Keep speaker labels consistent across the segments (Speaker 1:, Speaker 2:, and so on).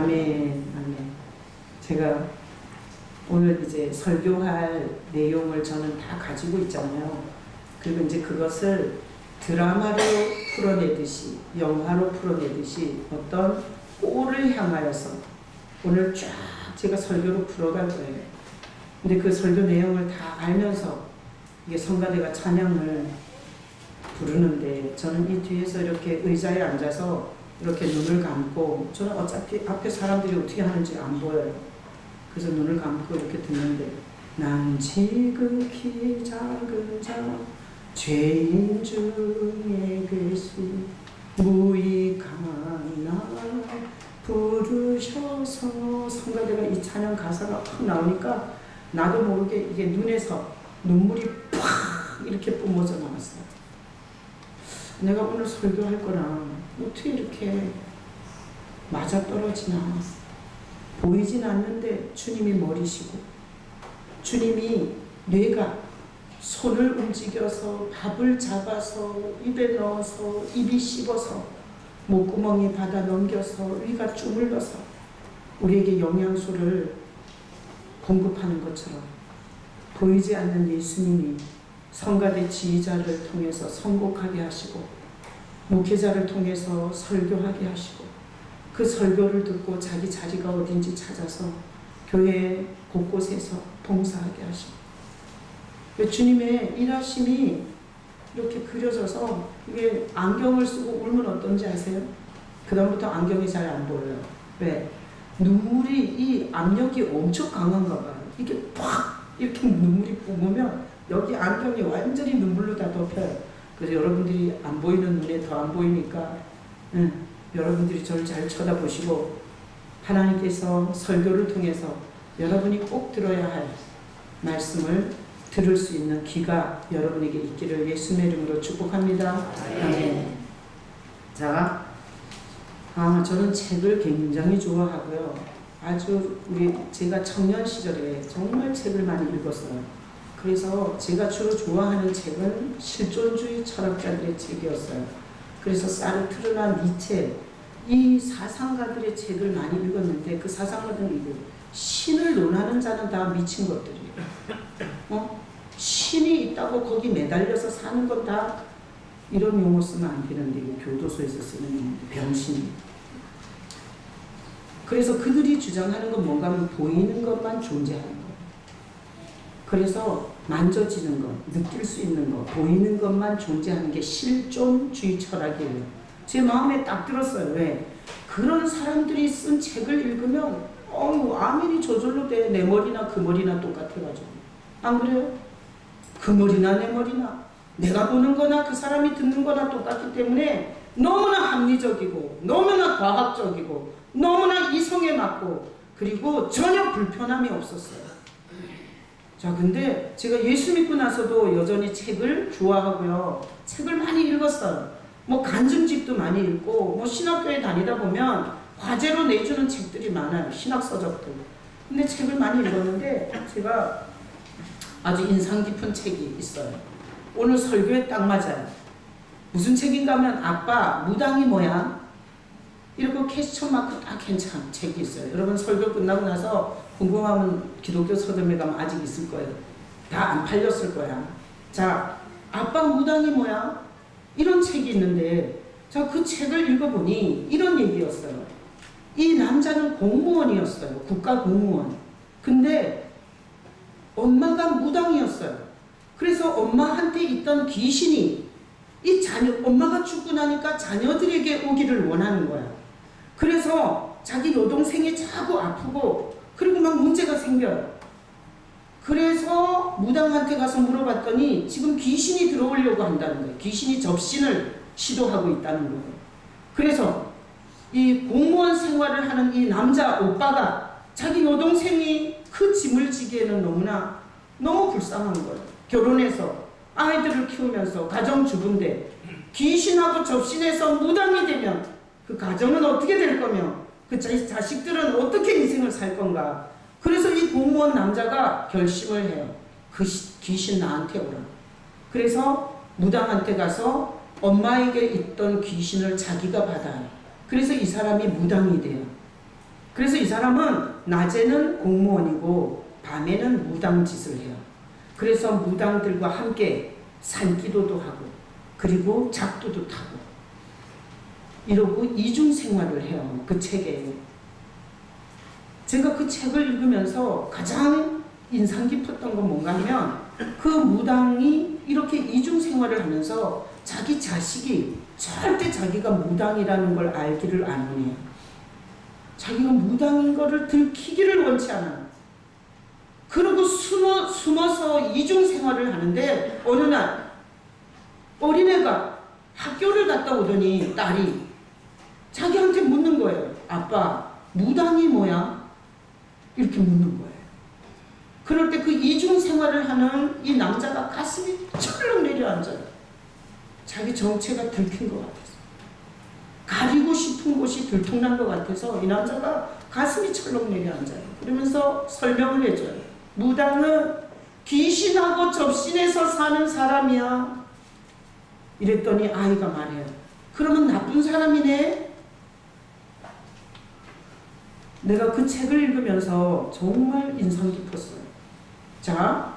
Speaker 1: 아멘, 아멘. 제가 오늘 이제 설교할 내용을 저는 다 가지고 있잖아요. 그리고 이제 그것을 드라마로 풀어내듯이, 영화로 풀어내듯이 어떤 꼴을 향하여서 오늘 쫙 제가 설교로 풀어갈 거예요. 근데 그 설교 내용을 다 알면서 이게 성가대가 찬양을 부르는데 저는 이 뒤에서 이렇게 의자에 앉아서 이렇게 눈을 감고, 저는 어차피 앞에 사람들이 어떻게 하는지 안 보여요. 그래서 눈을 감고 이렇게 듣는데, 난 지극히 작은 자 죄인 중에 계시 무익한 나 부르셔서, 성가대가 이 찬양 가사가 확 나오니까 나도 모르게 이게 눈에서 눈물이 팍 이렇게 뿜어져 나왔어요. 내가 오늘 설교할 거랑 어떻게 이렇게 맞아떨어지나. 보이진 않는데 주님이 머리시고, 주님이 뇌가 손을 움직여서 밥을 잡아서 입에 넣어서 입이 씹어서 목구멍이 받아 넘겨서 위가 주물러서 우리에게 영양소를 공급하는 것처럼 보이지 않는 예수님이 성가대 지휘자를 통해서 선곡하게 하시고 목회자를 통해서 설교하게 하시고 그 설교를 듣고 자기 자리가 어딘지 찾아서 교회 곳곳에서 봉사하게 하시고, 주님의 일하심이 이렇게 그려져서, 이게 안경을 쓰고 울면 어떤지 아세요? 그 다음부터 안경이 잘 안 보여요. 왜? 눈물이, 이 압력이 엄청 강한가 봐요. 이게 팍 이렇게 눈물이 뿜으면 여기 안경이 완전히 눈물로 다 덮여요. 그래서 여러분들이 안 보이는 눈에 더 안 보이니까 여러분들이 저를 잘 쳐다보시고, 하나님께서 설교를 통해서 여러분이 꼭 들어야 할 말씀을 들을 수 있는 귀가 여러분에게 있기를 예수의 이름으로 축복합니다. 아멘. 자, 저는 책을 굉장히 좋아하고요. 아주 제가 청년 시절에 정말 책을 많이 읽었어요. 그래서 제가 주로 좋아하는 책은 실존주의 철학자들의 책이었어요. 그래서 사르트르나 니체, 이 사상가들의 책을 많이 읽었는데, 그 사상가들은 신을 논하는 자는 다 미친 것들이에요. 신이 있다고 거기 매달려서 사는 건 다, 이런 용어 쓰면 안 되는데, 교도소에서 쓰는 용어인데, 병신. 그래서 그들이 주장하는 건 뭔가 하면 보이는 것만 존재하는 거예요. 그래서 만져지는 것, 느낄 수 있는 것, 보이는 것만 존재하는 게 실존주의 철학이에요. 제 마음에 딱 들었어요. 왜? 그런 사람들이 쓴 책을 읽으면 아멘이 저절로 돼. 내 머리나 그 머리나 똑같아가지고. 안 그래요? 그 머리나 내 머리나 내가 보는 거나 그 사람이 듣는 거나 똑같기 때문에 너무나 합리적이고 너무나 과학적이고 너무나 이성에 맞고, 그리고 전혀 불편함이 없었어요. 자, 근데 제가 예수 믿고 나서도 여전히 책을 좋아하고요. 책을 많이 읽었어요. 간증집도 많이 읽고, 신학교에 다니다 보면 과제로 내주는 책들이 많아요. 신학서적들. 근데 책을 많이 읽었는데, 제가 아주 인상 깊은 책이 있어요. 오늘 설교에 딱 맞아요. 무슨 책인가 하면, 아빠, 무당이 뭐야? 이러고 퀘스천 마크 딱 괜찮은 책이 있어요. 여러분 설교 끝나고 나서 궁금하면 기독교 서점에 가면 아직 있을 거예요. 다 안 팔렸을 거야. 자, 아빠 무당이 뭐야? 이런 책이 있는데, 자, 그 책을 읽어보니 이런 얘기였어요. 이 남자는 공무원이었어요. 국가 공무원. 근데 엄마가 무당이었어요. 그래서 엄마한테 있던 귀신이 엄마가 죽고 나니까 자녀들에게 오기를 원하는 거야. 그래서 자기 여동생이 자꾸 아프고, 그리고 막 문제가 생겨요. 그래서 무당한테 가서 물어봤더니 지금 귀신이 들어오려고 한다는 거예요. 귀신이 접신을 시도하고 있다는 거예요. 그래서 이 공무원 생활을 하는 이 남자 오빠가 자기 여동생이 그 짐을 지기에는 너무 불쌍한 거예요. 결혼해서 아이들을 키우면서 가정주부인데 귀신하고 접신해서 무당이 되면 그 가정은 어떻게 될 거며 그 자식들은 어떻게 인생을 살 건가. 그래서 이 공무원 남자가 결심을 해요. 그 귀신 나한테 오라. 그래서 무당한테 가서 엄마에게 있던 귀신을 자기가 받아요. 그래서 이 사람이 무당이 돼요. 그래서 이 사람은 낮에는 공무원이고 밤에는 무당짓을 해요. 그래서 무당들과 함께 산기도도 하고 그리고 작두도 타고 이러고 이중생활을 해요. 그 책에. 제가 그 책을 읽으면서 가장 인상 깊었던 건 뭔가 하면 그 무당이 이렇게 이중생활을 하면서 자기 자식이 절대 자기가 무당이라는 걸 알기를 안 원해요. 자기가 무당인 거를 들키기를 원치 않아요. 그리고 숨어서 이중생활을 하는데 어느 날 어린애가 학교를 갔다 오더니 딸이 자기한테 묻는 거예요. 아빠, 무당이 뭐야? 이렇게 묻는 거예요. 그럴 때 그 이중생활을 하는 이 남자가 가슴이 철렁 내려앉아요. 자기 정체가 들킨 것 같아서. 가리고 싶은 곳이 들통난 것 같아서 이 남자가 가슴이 철렁 내려앉아요. 그러면서 설명을 해줘요. 무당은 귀신하고 접신해서 사는 사람이야. 이랬더니 아이가 말해요. 그러면 나쁜 사람이네? 내가 그 책을 읽으면서 정말 인상 깊었어요. 자,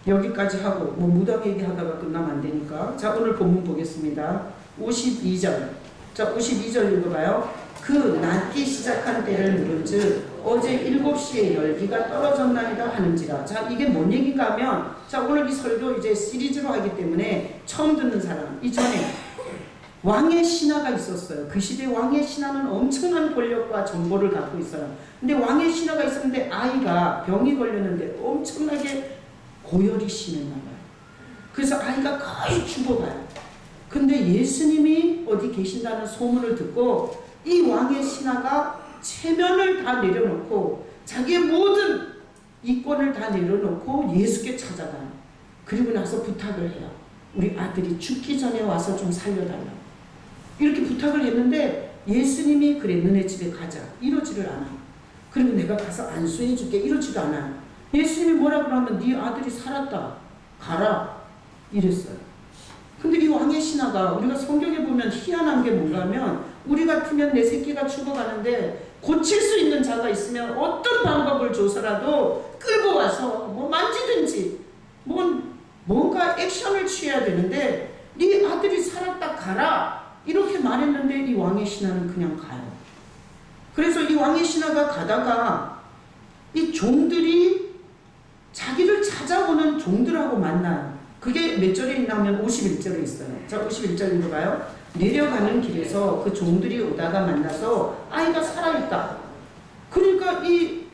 Speaker 1: 여기까지 하고 뭐 무당 얘기하다가 끝나면 안 되니까 자, 오늘 본문 보겠습니다. 52절. 자, 52절 읽어봐요. 그 낮기 시작한 때를 물은즉 어제 7시에 열기가 떨어졌나이다 하는지라. 자, 이게 뭔 얘기인가 하면 자, 오늘 이 설교 이제 시리즈로 하기 때문에 처음 듣는 사람, 이전에 왕의 신하가 있었어요. 그 시대 왕의 신하는 엄청난 권력과 정보를 갖고 있어요. 근데 왕의 신하가 있었는데 아이가 병이 걸렸는데 엄청나게 고열이 심했나 봐요. 그래서 아이가 거의 죽어가요. 근데 예수님이 어디 계신다는 소문을 듣고 이 왕의 신하가 체면을 다 내려놓고 자기의 모든 이권을 다 내려놓고 예수께 찾아가요. 그리고 나서 부탁을 해요. 우리 아들이 죽기 전에 와서 좀 살려달라고. 이렇게 부탁을 했는데 예수님이 그래 너네 집에 가자. 이러지를 않아요. 그리고 내가 가서 안수해 줄게. 이러지도 않아요. 예수님이 뭐라고 하면 네 아들이 살았다. 가라. 이랬어요. 근데 이 왕의 신하가 우리가 성경에 보면 희한한 게 뭔가 하면 우리 같으면 내 새끼가 죽어가는데 고칠 수 있는 자가 있으면 어떤 방법을 줘서라도 끌고 와서 뭐 만지든지 뭔가 액션을 취해야 되는데 네 아들이 살았다 가라 이렇게 말했는데 이 왕의 신하는 그냥 가요. 그래서 이 왕의 신하가 가다가 이 종들이 자기를 찾아오는 종들하고 만나요. 그게 몇 절에 있냐면 51절에 있어요. 자, 51절 읽어봐요. 내려가는 길에서 그 종들이 오다가 만나서 아이가 살아있다. 그러니까 이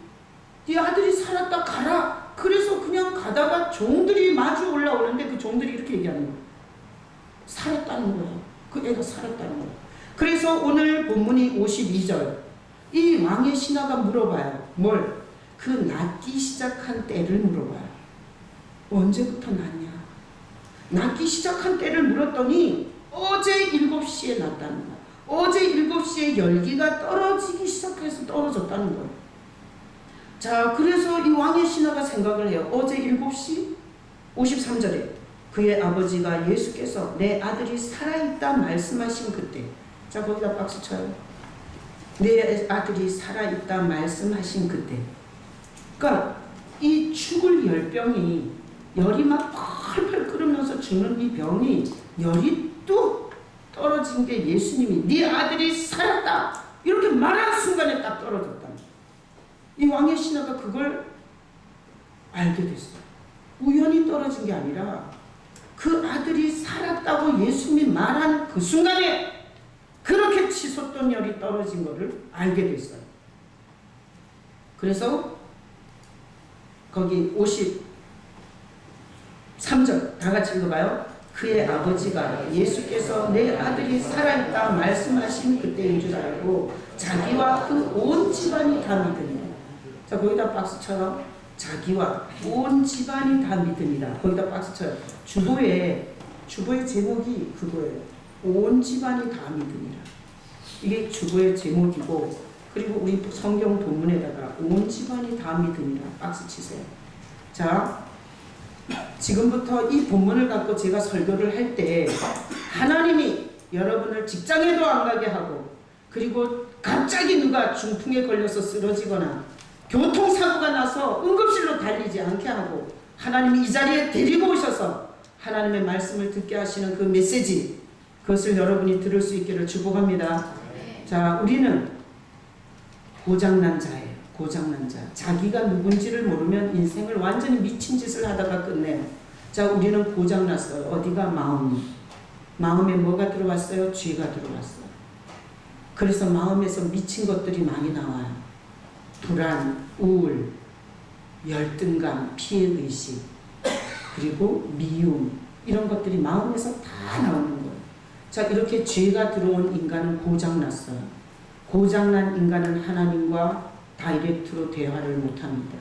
Speaker 1: 아들이 살았다 가라. 그래서 그냥 가다가 종들이 마주 올라오는데 그 종들이 이렇게 얘기하는 거예요. 살았다는 거예요. 그 애가 살았다는 거예요. 그래서 오늘 본문이 52절. 이 왕의 신하가 물어봐요. 뭘? 그 낫기 시작한 때를 물어봐요. 언제부터 낫냐? 낫기 시작한 때를 물었더니 어제 7시에 났다는 거야. 어제 7시에 열기가 떨어지기 시작해서 떨어졌다는 거예요. 자, 그래서 이 왕의 신하가 생각을 해요. 어제 7시? 53절에 그의 아버지가 예수께서 내 아들이 살아있다 말씀하신 그때. 자, 거기다 박수 쳐요. 내 아들이 살아있다 말씀하신 그때. 그러니까 이 죽을 열병이 열이 막 펄펄 끓으면서 죽는 이 병이 열이 뚝 떨어진 게 예수님이 네 아들이 살았다 이렇게 말하는 순간에 딱 떨어졌다. 이 왕의 신하가 그걸 알게 됐어요. 우연히 떨어진 게 아니라 그 아들이 살았다고 예수님이 말한 그 순간에 그렇게 치솟던 열이 떨어진 거를 알게 됐어요. 그래서 거기 53절 다 같이 읽어봐요. 그의 아버지가 예수께서 내 아들이 살아있다 말씀하신 그때인 줄 알고 자기와 그 온 집안이 다 믿으니라. 자, 거기다 박수 쳐요. 자기와 온 집안이 다 믿으니라. 거기다 박수 쳐요. 주보의 제목이 그거예요. 온 집안이 다 믿으니라. 이게 주보의 제목이고 그리고 우리 성경 본문에다가 온 집안이 다 믿으니라. 박수 치세요. 자, 지금부터 이 본문을 갖고 제가 설교를 할 때 하나님이 여러분을 직장에도 안 가게 하고 그리고 갑자기 누가 중풍에 걸려서 쓰러지거나 교통사고가 나서 응급실로 달리지 않게 하고 하나님이 이 자리에 데리고 오셔서 하나님의 말씀을 듣게 하시는 그 메시지, 그것을 여러분이 들을 수 있기를 축복합니다. 자, 우리는 고장난 자예요. 고장난 자. 자기가 누군지를 모르면 인생을 완전히 미친 짓을 하다가 끝내요. 자, 우리는 고장났어요. 어디가? 마음에 뭐가 들어왔어요? 죄가 들어왔어요. 그래서 마음에서 미친 것들이 많이 나와요. 불안, 우울, 열등감, 피해의식, 그리고 미움, 이런 것들이 마음에서 다 나오는 거예요. 자, 이렇게 죄가 들어온 인간은 고장났어요. 고장난 인간은 하나님과 다이렉트로 대화를 못합니다.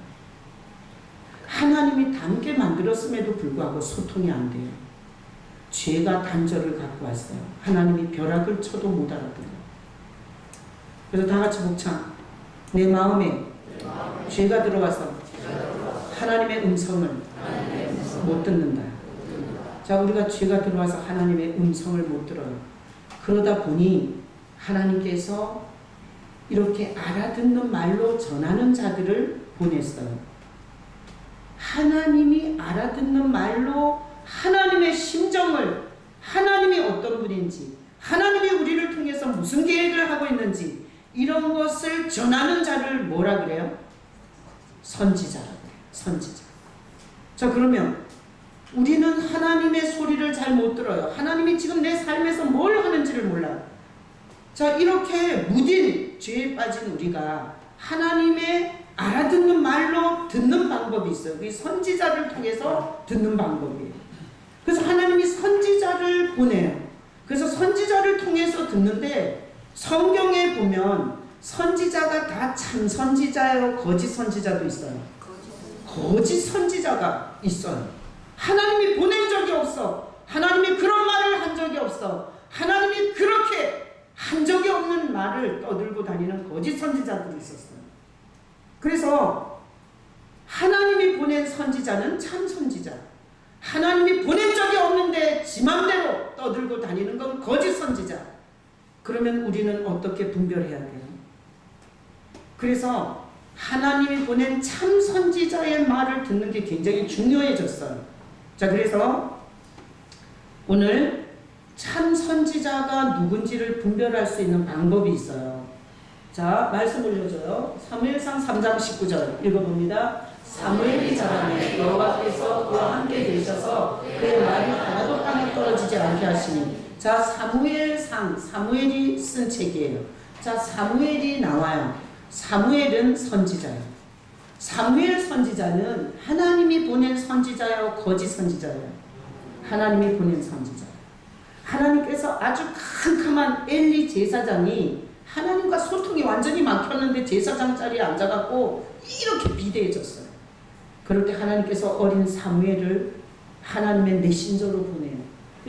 Speaker 1: 하나님이 닮게 만들었음에도 불구하고 소통이 안 돼요. 죄가 단절을 갖고 왔어요. 하나님이 벼락을 쳐도 못 알아들어요. 그래서 다 같이 복창. 내 마음에 죄가 들어와서 하나님의 음성을 못 듣는다. 자, 우리가 죄가 들어와서 하나님의 음성을 못 들어요. 그러다 보니 하나님께서 이렇게 알아듣는 말로 전하는 자들을 보냈어요. 하나님이 알아듣는 말로 하나님의 심정을, 하나님이 어떤 분인지, 하나님이 우리를 통해서 무슨 계획을 하고 있는지, 이런 것을 전하는 자를 뭐라 그래요? 선지자라고 해요. 선지자. 자, 그러면 우리는 하나님의 소리를 잘 못 들어요. 하나님이 지금 내 삶에서 뭘 하는지를 몰라요. 자, 이렇게 무딘 죄에 빠진 우리가 하나님의 알아듣는 말로 듣는 방법이 있어요. 그게 선지자를 통해서 듣는 방법이에요. 그래서 하나님이 선지자를 보내요. 그래서 선지자를 통해서 듣는데, 성경에 보면 선지자가 다 참 선지자예요? 거짓 선지자도 있어요? 거짓 선지자가 있어요. 하나님이 보낸 적이 없어. 하나님이 그런 말을 한 적이 없어. 하나님이 그렇게 한 적이 없는 말을 떠들고 다니는 거짓 선지자들이 있었어요. 그래서 하나님이 보낸 선지자는 참 선지자, 하나님이 보낸 적이 없는데 지 맘대로 떠들고 다니는 건 거짓 선지자. 그러면 우리는 어떻게 분별해야 돼요? 그래서 하나님이 보낸 참 선지자의 말을 듣는 게 굉장히 중요해졌어요. 자, 그래서 오늘 참 선지자가 누군지를 분별할 수 있는 방법이 있어요. 자, 말씀 올려줘요. 사무엘상 3장 19절 읽어봅니다. 사무엘이 자라매 여호와께서 그와 함께 계셔서 그의 말이 하나도 땅에 떨어지지 않게 하시니. 자, 사무엘상, 사무엘이 쓴 책이에요. 자, 사무엘이 나와요. 사무엘은 선지자예요. 사무엘 선지자는 하나님이 보낸 선지자요, 거짓 선지자예요? 하나님이 보낸 선지자. 하나님께서 아주 캄캄한 엘리 제사장이 하나님과 소통이 완전히 막혔는데 제사장 자리에 앉아갖고 이렇게 비대해졌어요. 그럴 때 하나님께서 어린 사무엘을 하나님의 메신저로 보내요.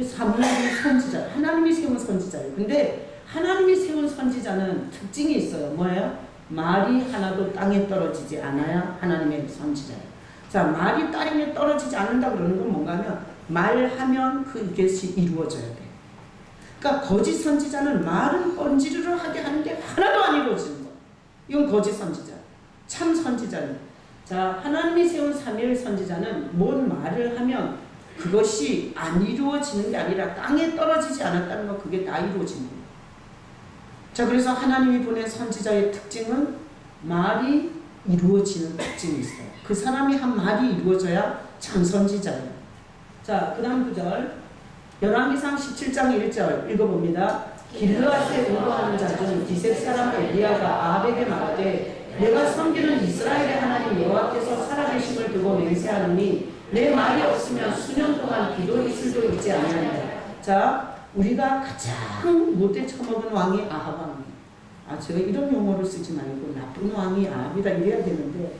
Speaker 1: 사무엘이 선지자, 하나님이 세운 선지자예요. 근데 하나님이 세운 선지자는 특징이 있어요. 뭐예요? 말이 하나도 땅에 떨어지지 않아야 하나님의 선지자예요. 자, 말이 땅에 떨어지지 않는다 그러는 건 뭔가 하면 말하면 그것이 이루어져야 돼요. 그러니까 거짓 선지자는 말은 번지르르 하게 하는데 하나도 안 이루어지는 거예요. 이건 거짓 선지자. 참 선지자는, 자, 하나님이 세운 사무엘 선지자는 뭔 말을 하면 그것이 안 이루어지는 게 아니라 땅에 떨어지지 않았다는 거, 그게 다 이루어지는 거예요. 자, 그래서 하나님이 보낸 선지자의 특징은 말이 이루어지는 특징이 있어요. 그 사람이 한 말이 이루어져야 참 선지자예요. 자, 그 다음 구절, 열왕기상 17장 1절 읽어봅니다. 길르앗에 의거하는 자 중 기숤 사람 엘리야가 아합에게 말하되 내가 섬기는 이스라엘의 하나님 여호와께서 살아계심을 두고 맹세하노니 내 말이 없으면 수년 동안 비도 이슬도 있지 아니하리라. 자, 우리가 가장 못돼 처먹은 왕이 아합왕이에요. 아, 제가 이런 용어를 쓰지 말고 나쁜 왕이 아합이다 이래야 되는데,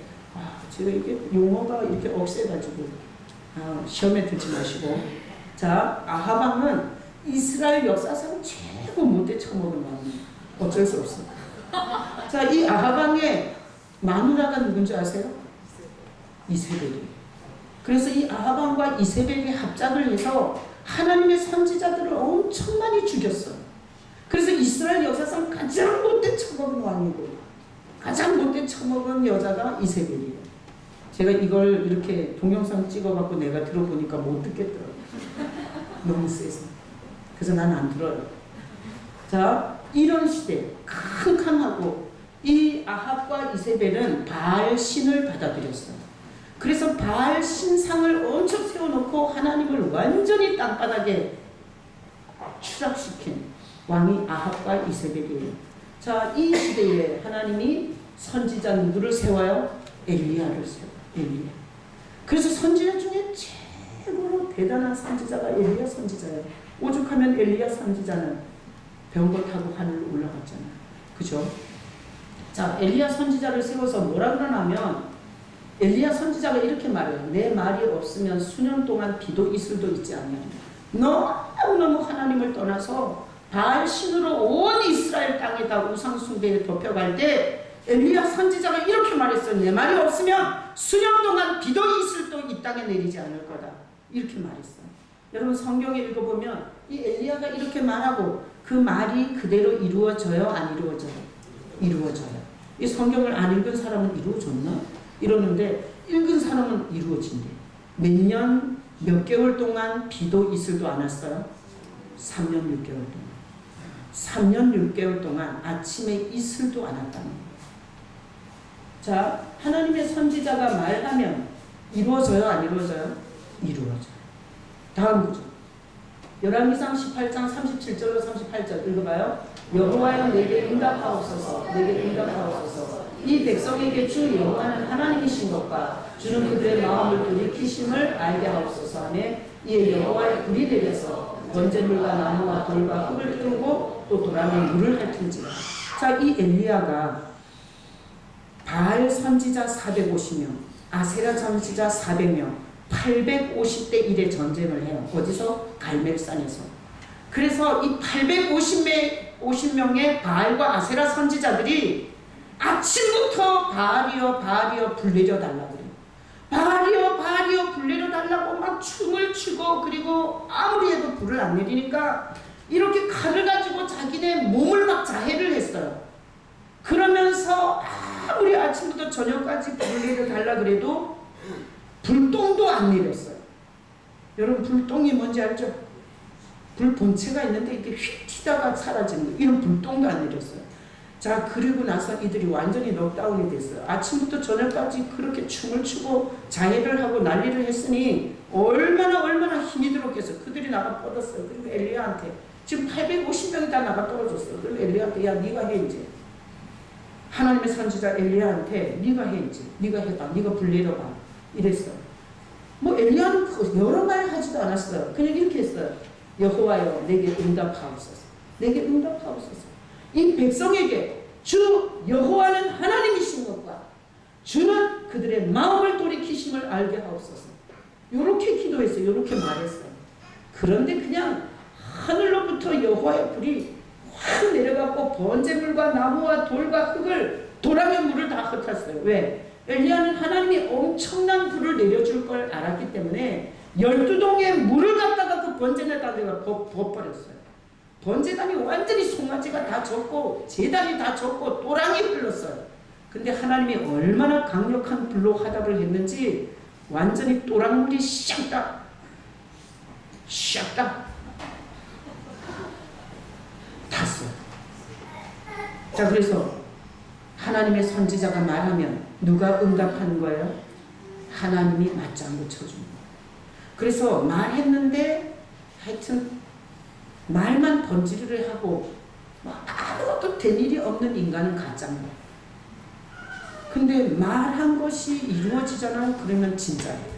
Speaker 1: 제가 이게 용어가 이렇게 억세가지고 시험에 들지 마시고. 자, 아합왕은 이스라엘 역사상 최고 못돼 처먹은 왕이에요. 어쩔 수 없어. 자, 이 아합왕의 마누라가 누군지 아세요? 이세벨이에요. 그래서 이 아합왕과 이세벨이 합작을 해서 하나님의 선지자들을 엄청 많이 죽였어요. 그래서 이스라엘 역사상 가장 못된 처먹은 왕이고 가장 못된 처먹은 여자가 이세벨이에요. 제가 이걸 이렇게 동영상 찍어갖고 내가 들어보니까 못 듣겠더라고요. 너무 세서. 그래서 난 안 들어요. 자, 이런 시대 캄캄하고 이 아합과 이세벨은 바알 신을 받아들였어요. 그래서 바알 신상을 엄청 세워놓고 하나님을 완전히 땅바닥에 추락시킨 왕이 아합과 이세벨이에요. 자, 이 시대에 하나님이 선지자 누구를 세워요? 엘리야를 세워요. 엘리야. 그래서 선지자 중에 최고로 대단한 선지자가 엘리야 선지자예요. 오죽하면 엘리야 선지자는 병거 타고 하늘로 올라갔잖아요. 그죠? 자, 엘리야 선지자를 세워서 뭐라 그러냐면 엘리야 선지자가 이렇게 말해요. 내 말이 없으면 수년 동안 비도 이슬도 있지 아니하리라. 너무너무 하나님을 떠나서 바알 신으로 온 이스라엘 땅에다 우상 숭배에 덮여갈 때 엘리야 선지자가 이렇게 말했어요. 내 말이 없으면 수년 동안 비도 이슬도 이 땅에 내리지 않을 거다. 이렇게 말했어요. 여러분 성경에 읽어보면 이 엘리야가 이렇게 말하고 그 말이 그대로 이루어져요? 안 이루어져요? 이루어져요. 이 성경을 안 읽은 사람은 이루어졌나? 이러는데 읽은 사람은 이루어진대. 몇 년, 몇 개월 동안 비도 이슬도 안 왔어요? 3년 6개월 동안. 3년 6개월 동안 아침에 이슬도 안 왔다는 거예요. 자, 하나님의 선지자가 말하면 이루어져요? 안 이루어져요? 이루어져요. 다음 구절. 열왕기상 18장 37절로 38절 읽어봐요. 여호와여 내게 응답하옵소서. 내게 응답하옵소서. 이 백성에게 주 여호와는 하나님이신 것과 주는 그들의 마음을 돌이키심을 알게 하옵소서 하며 이에 여호와의 불이 내려서 번제물과 나무와 돌과 흙을 뚫고 또 도랑에 물을 핥은지라. 자, 이 엘리야가 바알 선지자 450명, 아세라 선지자 400명, 850대 1의 전쟁을 해요. 어디서? 갈멜산에서. 그래서 이 850명의 바알과 아세라 선지자들이 아침부터 바알이여 바알이여 불 내려달라고 그래요. 바알이여 바알이여 불 내려달라고 막 춤을 추고, 그리고 아무리 해도 불을 안 내리니까 이렇게 칼을 가지고 자기네 몸을 막 자해를 했어요. 그러면서 아무리 아침부터 저녁까지 불을 내려달라 그래도 불똥도 안 내렸어요. 여러분 불똥이 뭔지 알죠? 불 본체가 있는데 이렇게 휙 튀다가 사라지는 거. 이런 불똥도 안 내렸어요. 자, 그리고 나서 이들이 완전히 넉다운이 됐어요. 아침부터 저녁까지 그렇게 춤을 추고 자해를 하고 난리를 했으니 얼마나 힘이 들었겠어요. 그들이 나가 뻗었어요. 그리고 엘리야한테 지금 850명이 다 나가 떨어졌어요. 그리고 엘리야한테 야 네가 해 이제. 하나님의 선지자 엘리야한테 네가 해 이제. 네가 해봐. 네가 불 내려봐. 이랬어요. 뭐 엘리야는 여러 말 하지도 않았어요. 그냥 이렇게 했어요. 여호와여 내게 응답하옵소서. 내게 응답하옵소서. 이 백성에게 주 여호와는 하나님이신 것과 주는 그들의 마음을 돌이키심을 알게 하옵소서. 요렇게 기도했어요. 요렇게 말했어요. 그런데 그냥 하늘로부터 여호와의 불이 확 내려가고 번제물과 나무와 돌과 흙을 도랑의 물을 다 흩었어요. 왜? 엘리야는 하나님이 엄청난 불을 내려줄 걸 알았기 때문에 12동의 물을 갖다가 그 번제에다 부어버렸어요. 번제단이 완전히 송아지가 다 젖고 제단이 다 젖고 또랑이 흘렀어요. 근데 하나님이 얼마나 강력한 불로 화답을 했는지 완전히 또랑물이 샥딱 탔어요. 자, 그래서 하나님의 선지자가 말하면 누가 응답하는 거예요? 하나님이 맞장구 쳐주는 거예요. 그래서 말했는데 하여튼 말만 번지르르 하고 아무것도 된 일이 없는 인간은 가짜인 거예요. 근데 말한 것이 이루어지잖아요. 그러면 진짜예요.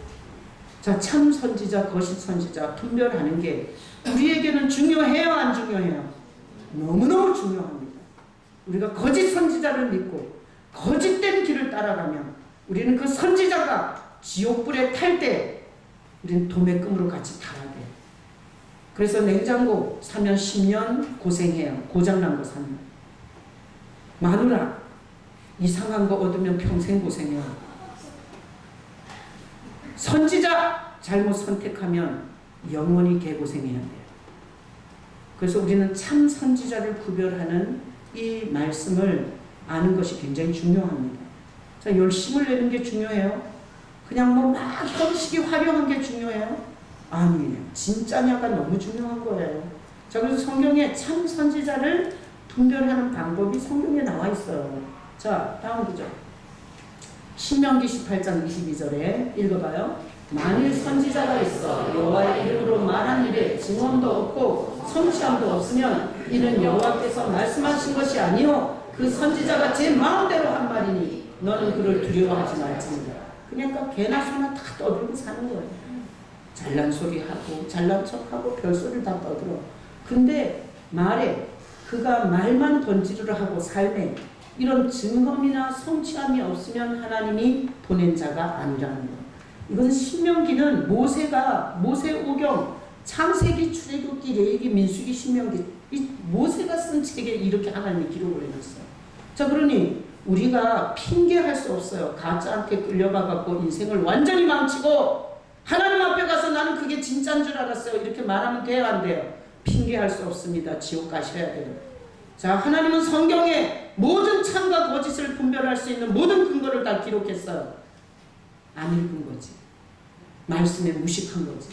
Speaker 1: 자, 참 선지자, 거짓 선지자 분별하는 게 우리에게는 중요해요, 안 중요해요? 너무너무 중요합니다. 우리가 거짓 선지자를 믿고 거짓된 길을 따라가면 우리는 그 선지자가 지옥불에 탈 때 우리는 도매금으로 같이 타야 돼요. 그래서 냉장고 사면 10년 고생해요. 고장난 거 사면. 마누라 이상한 거 얻으면 평생 고생해요. 선지자 잘못 선택하면 영원히 개고생해야 돼요. 그래서 우리는 참 선지자를 구별하는 이 말씀을 아는 것이 굉장히 중요합니다. 자, 열심을 내는 게 중요해요? 그냥 뭐 막 형식이 화려한 게 중요해요? 아니에요. 진짜냐가 너무 중요한 거예요. 자, 그래서 성경에 참 선지자를 분별하는 방법이 성경에 나와 있어요. 자, 다음 구절. 신명기 18장 22절에 읽어봐요. 만일 선지자가 있어 여호와의 이름으로 말한 일에 증언도 없고 성취함도 없으면 이는 여호와께서 말씀하신 것이 아니요 그 선지자가 제 마음대로 한 말이니 너는 그를 두려워하지 말지니라. 그러니까 개나 소나 다 떠들고 사는 거예요. 잘난 소리 하고 잘난 척하고 별소리를 다 떠들어. 근데 말에 그가 말만 던지르르 하고 삶에 이런 증거이나 성취함이 없으면 하나님이 보낸 자가 아니라는 것. 이건 신명기는 모세오경, 창세기, 출애굽기, 레위기, 민수기, 신명기 이 모세가 쓴 책에 이렇게 하나님이 기록을 해놨어요. 자, 그러니 우리가 핑계할 수 없어요. 가짜한테 끌려가갖고 인생을 완전히 망치고 하나님 앞에 가서 나는 그게 진짜인 줄 알았어요. 이렇게 말하면 돼요, 안 돼요? పిం계할 수 없습니다. 지옥 가셔야 돼요. 자, 하나님은 성경에 모든 참과 거짓을 분별할 수 있는 모든 근거를 다 기록했어요. 안 읽은 거지. 말씀에 무식한 거지.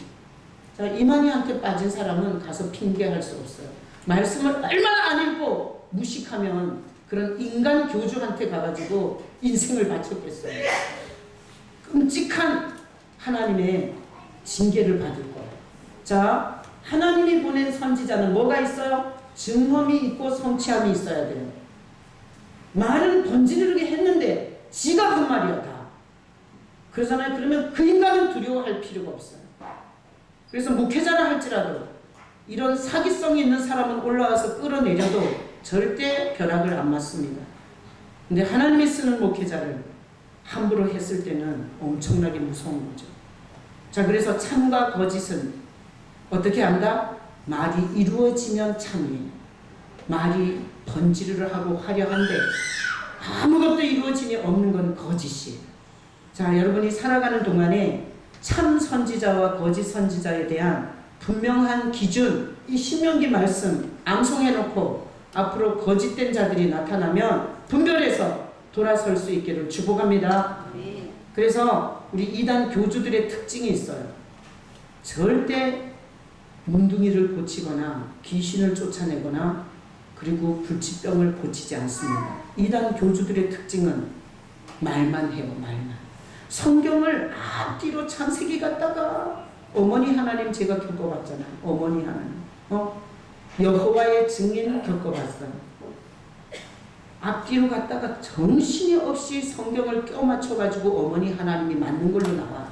Speaker 1: 자, 이만희한테 빠진 사람은 가서 핑계할 수 없어요. 말씀을 얼마나 안 읽고 무식하면 그런 인간 교주한테 가가지고 인생을 바쳤겠어요. 끔찍한 하나님의 징계를 받을 거예요. 자, 하나님이 보낸 선지자는 뭐가 있어요? 증언이 있고 성취함이 있어야 돼요. 말은 던지르르게 했는데 지가 한 말이야 다. 그러잖아요. 그러면 그 인간은 두려워할 필요가 없어요. 그래서 목회자라 할지라도 이런 사기성이 있는 사람은 올라와서 끌어내려도 절대 벼락을 안 맞습니다. 근데 하나님이 쓰는 목회자를 함부로 했을 때는 엄청나게 무서운 거죠. 자, 그래서 참과 거짓은 어떻게 한다? 말이 이루어지면 참이에요. 말이 번지르르 하고 화려한데 아무것도 이루어지니 없는 건 거짓이에요. 자, 여러분이 살아가는 동안에 참 선지자와 거짓 선지자에 대한 분명한 기준, 이 신명기 말씀 암송해놓고 앞으로 거짓된 자들이 나타나면 분별해서 돌아설 수 있기를 축복합니다. 그래서 우리 이단 교주들의 특징이 있어요. 절대 문둥이를 고치거나 귀신을 쫓아내거나 그리고 불치병을 고치지 않습니다. 이단 교주들의 특징은 말만 해요. 말만. 성경을 앞뒤로 창세기 갖다가 어머니 하나님 제가 겪어봤잖아요. 어머니 하나님. 여호와의 증인 겪어봤어요. 앞뒤로 갔다가 정신이 없이 성경을 껴맞춰가지고 어머니 하나님이 맞는 걸로 나와.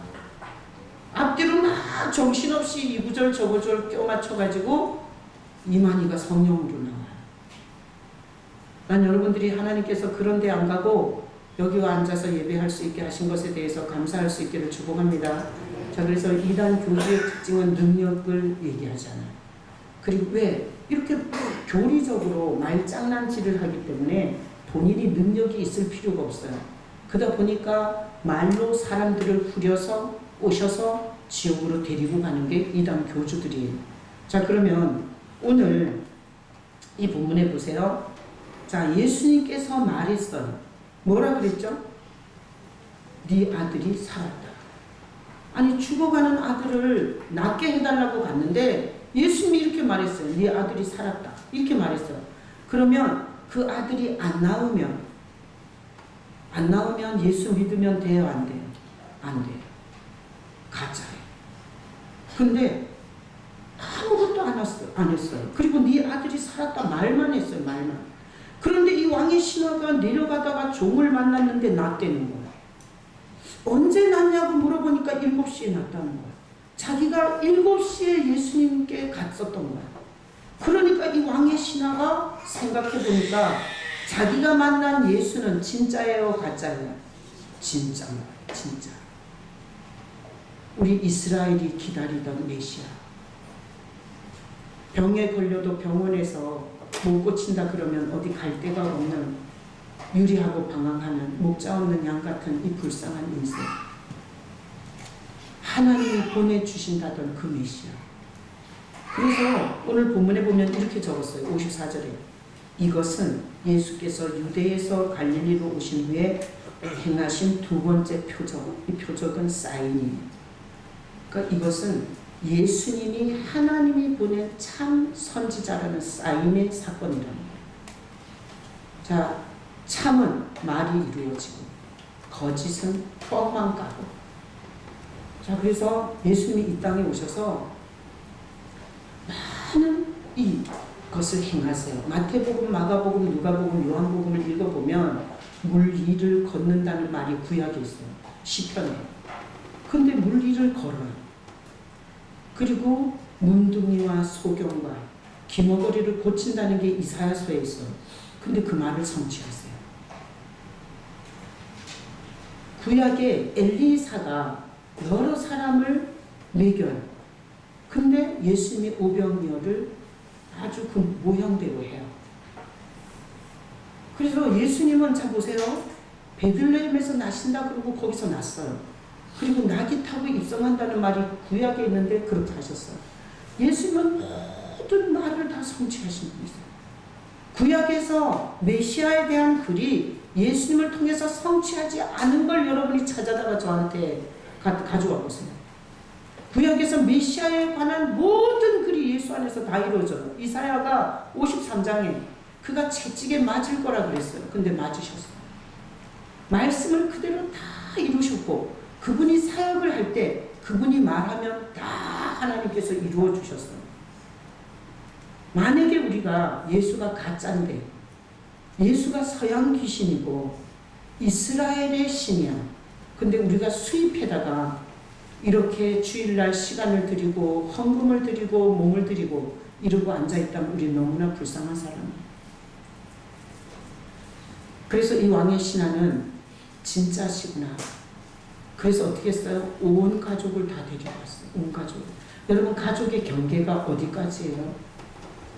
Speaker 1: 앞뒤로 막 정신없이 이 구절 저 구절 껴맞춰가지고 이만희가 성령으로 나와요. 난 여러분들이 하나님께서 그런 데 안 가고 여기 와 앉아서 예배할 수 있게 하신 것에 대해서 감사할 수 있기를 축복합니다. 자, 그래서 이단 교주의 특징은 능력을 얘기하잖아요. 그리고 왜? 이렇게 교리적으로 말장난질을 하기 때문에 본인이 능력이 있을 필요가 없어요. 그러다 보니까 말로 사람들을 후려서 오셔서 지옥으로 데리고 가는 게 이단 교주들이에요. 자, 그러면 오늘 이 본문에 보세요. 자, 예수님께서 말했어요. 뭐라 그랬죠? 네 아들이 살았다. 아니, 죽어가는 아들을 낫게 해달라고 갔는데 예수님이 이렇게 말했어요. 네 아들이 살았다. 이렇게 말했어요. 그러면 그 아들이 안 나오면 예수 믿으면 돼요? 안 돼요? 안 돼요. 가짜예요. 근데 아무것도 안 했어요. 그리고 네 아들이 살았다 말만 했어요. 말만. 그런데 이 왕의 신하가 내려가다가 종을 만났는데 낫다는 거야. 언제 낫냐고 물어보니까 7시에 낫다는 거야. 자기가 7시에 예수님께 갔었던 거야. 그러니까 이 왕의 신하가 생각해보니까 자기가 만난 예수는 진짜예요? 가짜예요? 진짜입니다. 진짜. 우리 이스라엘이 기다리던 메시아. 병에 걸려도 병원에서 못 고친다 그러면 어디 갈 데가 없는 유리하고 방황하는 목자 없는 양 같은 이 불쌍한 인생. 하나님이 보내주신다던 그 메시아. 그래서 오늘 본문에 보면 이렇게 적었어요. 54절에 이것은 예수께서 유대에서 갈릴리로 오신 후에 행하신 두 번째 표적. 이 표적은 사인이에요. 그러니까 이것은 예수님이 하나님이 보낸 참 선지자라는 사인의 사건이라는 거예요. 자, 참은 말이 이루어지고 거짓은 뻥만 까고. 자, 그래서 예수님이 이 땅에 오셔서 많은 이것을 행하세요. 마태복음, 마가복음, 누가복음, 요한복음을 읽어보면 물 위를 걷는다는 말이 구약에 있어요. 시편에. 근데 물 위를 걸어요. 그리고 문둥이와 소경과 기머거리를 고친다는 게 이사야서에 있어요. 근데 그 말을 성취하세요. 구약에 엘리사가 여러 사람을 먹여요. 근데 예수님이 오병이어를 아주 그 모형대로 해요. 그래서 예수님은 자 보세요. 베들레헴에서 나신다 그러고 거기서 났어요. 그리고 낙이 타고 입성한다는 말이 구약에 있는데 그렇게 하셨어요. 예수님은 모든 말을 다 성취하신 분이세요. 구약에서 메시아에 대한 글이 예수님을 통해서 성취하지 않은 걸 여러분이 찾아다가 저한테 가져와 보세요. 구약에서 메시아에 관한 모든 글이 예수 안에서 다 이루어져요. 이사야가 53장에 그가 채찍에 맞을 거라 그랬어요. 근데 맞으셨어요. 말씀을 그대로 다 이루셨고 그분이 사역을 할 때 그분이 말하면 다 하나님께서 이루어 주셨어요. 만약에 우리가 예수가 가짜인데 예수가 서양 귀신이고 이스라엘의 신이야. 근데 우리가 수입해다가 이렇게 주일날 시간을 드리고 헌금을 드리고 몸을 드리고 이러고 앉아있다면 우리 너무나 불쌍한 사람이에요. 그래서 이 왕의 신하는 진짜시구나. 그래서 어떻게 했어요? 온 가족을 다 데려왔어요. 온 가족. 여러분 가족의 경계가 어디까지예요?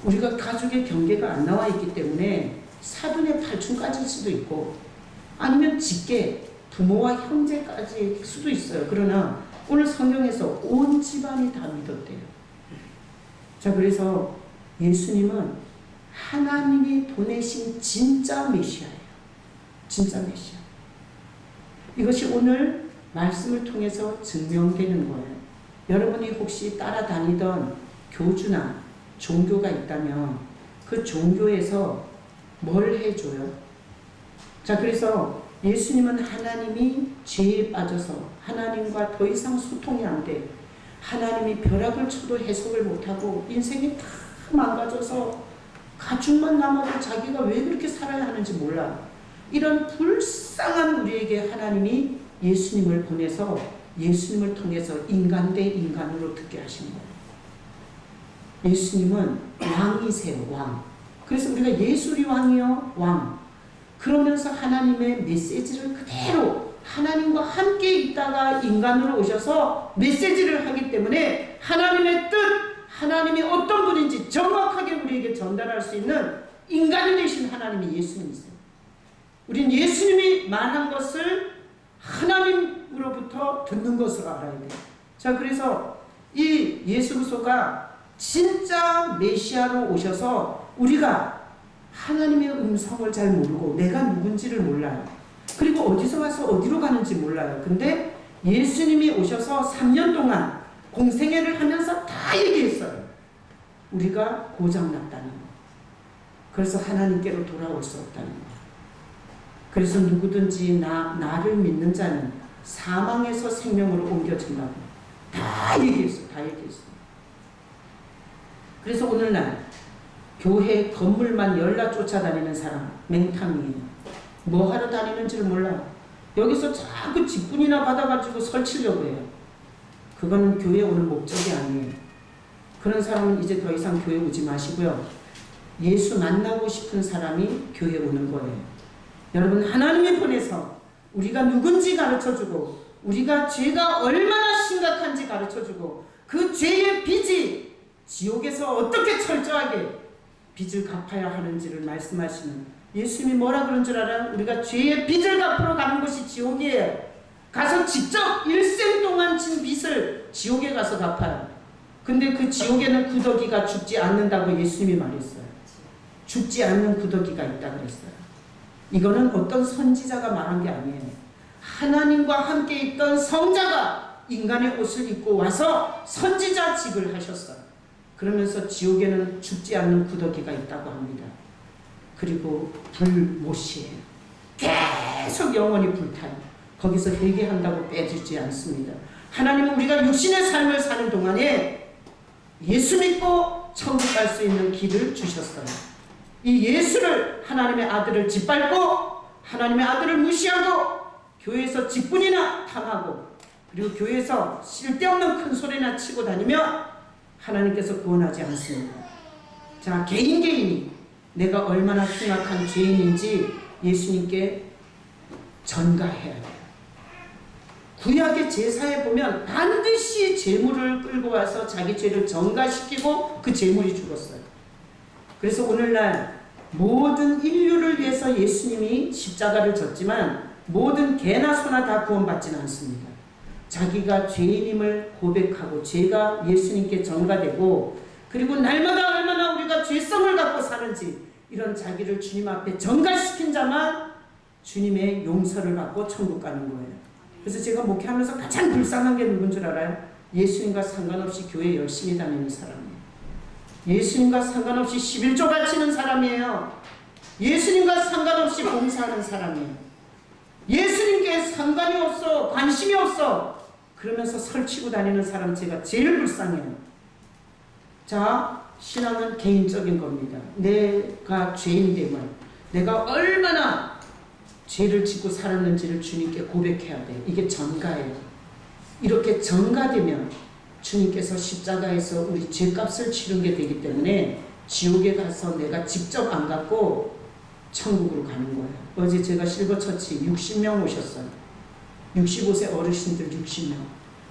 Speaker 1: 우리가 가족의 경계가 안 나와 있기 때문에 사돈의 팔촌까지일 수도 있고 아니면 직계 부모와 형제까지일 수도 있어요. 그러나 오늘 성경에서 온 집안이 다 믿었대요. 자, 그래서 예수님은 하나님이 보내신 진짜 메시아예요. 진짜 메시아. 이것이 오늘 말씀을 통해서 증명되는 거예요. 여러분이 혹시 따라다니던 교주나 종교가 있다면 그 종교에서 뭘 해줘요? 자, 그래서 예수님은 하나님이 죄에 빠져서 하나님과 더 이상 소통이 안 돼. 하나님이 벼락을 쳐도 해석을 못하고 인생이 다 망가져서 가죽만 남아도 자기가 왜 그렇게 살아야 하는지 몰라. 이런 불쌍한 우리에게 하나님이 예수님을 보내서 예수님을 통해서 인간 대 인간으로 듣게 하신 거예요. 예수님은 왕이세요. 왕. 그래서 우리가 예수리 왕이요 왕. 그러면서 하나님의 메시지를 그대로 하나님과 함께 있다가 인간으로 오셔서 메시지를 하기 때문에 하나님의 뜻, 하나님이 어떤 분인지 정확하게 우리에게 전달할 수 있는 인간이 되신 하나님이 예수님이세요. 우린 예수님이 말한 것을 하나님으로부터 듣는 것으로 알아야 돼요. 자, 그래서 이 예수 그리스도가 진짜 메시아로 오셔서 우리가 하나님의 음성을 잘 모르고 내가 누군지를 몰라요. 그리고 어디서 와서 어디로 가는지 몰라요. 근데 예수님이 오셔서 3년 동안 공생애를 하면서 다 얘기했어요. 우리가 고장났다는 거. 그래서 하나님께로 돌아올 수 없다는 거. 그래서 누구든지 나를 믿는 자는 사망에서 생명으로 옮겨진다고 다 얘기했어요. 다 얘기했어요. 그래서 오늘날 교회 건물만 열라 쫓아다니는 사람 맹탕이에요. 뭐 하러 다니는지를 몰라요. 여기서 자꾸 직분이나 받아가지고 설치려고 해요. 그건 교회 오는 목적이 아니에요. 그런 사람은 이제 더 이상 교회 오지 마시고요. 예수 만나고 싶은 사람이 교회 오는 거예요. 여러분 하나님이 보내서 우리가 누군지 가르쳐주고 우리가 죄가 얼마나 심각한지 가르쳐주고 그 죄의 빚이 지옥에서 어떻게 철저하게 빚을 갚아야 하는지를 말씀하시는 예수님이 뭐라 그런 줄 알아요? 우리가 죄의 빚을 갚으러 가는 것이 지옥이에요. 가서 직접 일생 동안 진 빚을 지옥에 가서 갚아요. 근데 그 지옥에는 구더기가 죽지 않는다고 예수님이 말했어요. 죽지 않는 구더기가 있다 그랬어요. 이거는 어떤 선지자가 말한 게 아니에요. 하나님과 함께 있던 성자가 인간의 옷을 입고 와서 선지자직을 하셨어요. 그러면서 지옥에는 죽지 않는 구더기가 있다고 합니다. 그리고 불못이에요. 계속 영원히 불타요. 거기서 회개한다고 빼주지 않습니다. 하나님은 우리가 육신의 삶을 사는 동안에 예수 믿고 천국 갈 수 있는 길을 주셨어요. 이 예수를, 하나님의 아들을 짓밟고 하나님의 아들을 무시하고 교회에서 직분이나 탐하고 그리고 교회에서 쓸데없는 큰 소리나 치고 다니면 하나님께서 구원하지 않습니다. 자, 개인이 내가 얼마나 흉악한 죄인인지 예수님께 전가해야 돼요. 구약의 제사에 보면 반드시 제물을 끌고 와서 자기 죄를 전가시키고 그 제물이 죽었어요. 그래서 오늘날 모든 인류를 위해서 예수님이 십자가를 졌지만 모든 개나 소나 다 구원받지는 않습니다. 자기가 죄인임을 고백하고 죄가 예수님께 전가되고 그리고 날마다 얼마나 우리가 죄성을 갖고 사는지 이런 자기를 주님 앞에 전가시킨 자만 주님의 용서를 받고 천국 가는 거예요. 그래서 제가 목회하면서 가장 불쌍한 게 누군 줄 알아요? 예수님과 상관없이 교회 열심히 다니는 사람이에요. 예수님과 상관없이 11조 바치는 사람이에요. 예수님과 상관없이 봉사하는 사람이에요. 예수님께 상관이 없어, 관심이 없어 그러면서 설치고 다니는 사람 제가 제일 불쌍해요. 자, 신앙은 개인적인 겁니다. 내가 죄인됨을, 내가 얼마나 죄를 짓고 살았는지를 주님께 고백해야 돼. 이게 전가예요. 이렇게 전가되면 주님께서 십자가에서 우리 죄값을 치른 게 되기 때문에 지옥에 가서 내가 직접 안 갖고 천국으로 가는 거예요. 어제 제가 실버처치 60명 오셨어요. 65세 어르신들 60명.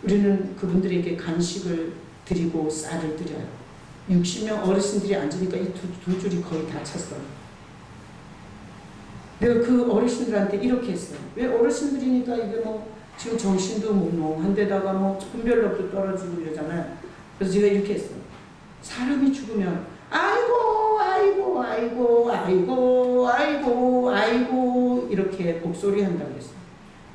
Speaker 1: 우리는 그분들에게 간식을 드리고 쌀을 드려요. 60명 어르신들이 앉으니까 이 두 줄이 거의 다 찼어요. 내가 그 어르신들한테 이렇게 했어요. 왜 어르신들이니까 이게 뭐 지금 정신도 몽롱한데다가 뭐 분별력도 떨어지고 이러잖아요. 그래서 제가 이렇게 했어요. 사람이 죽으면 아이고 아이고 아이고 아이고 아이고 아이고 이렇게 목소리 한다고 그랬어요.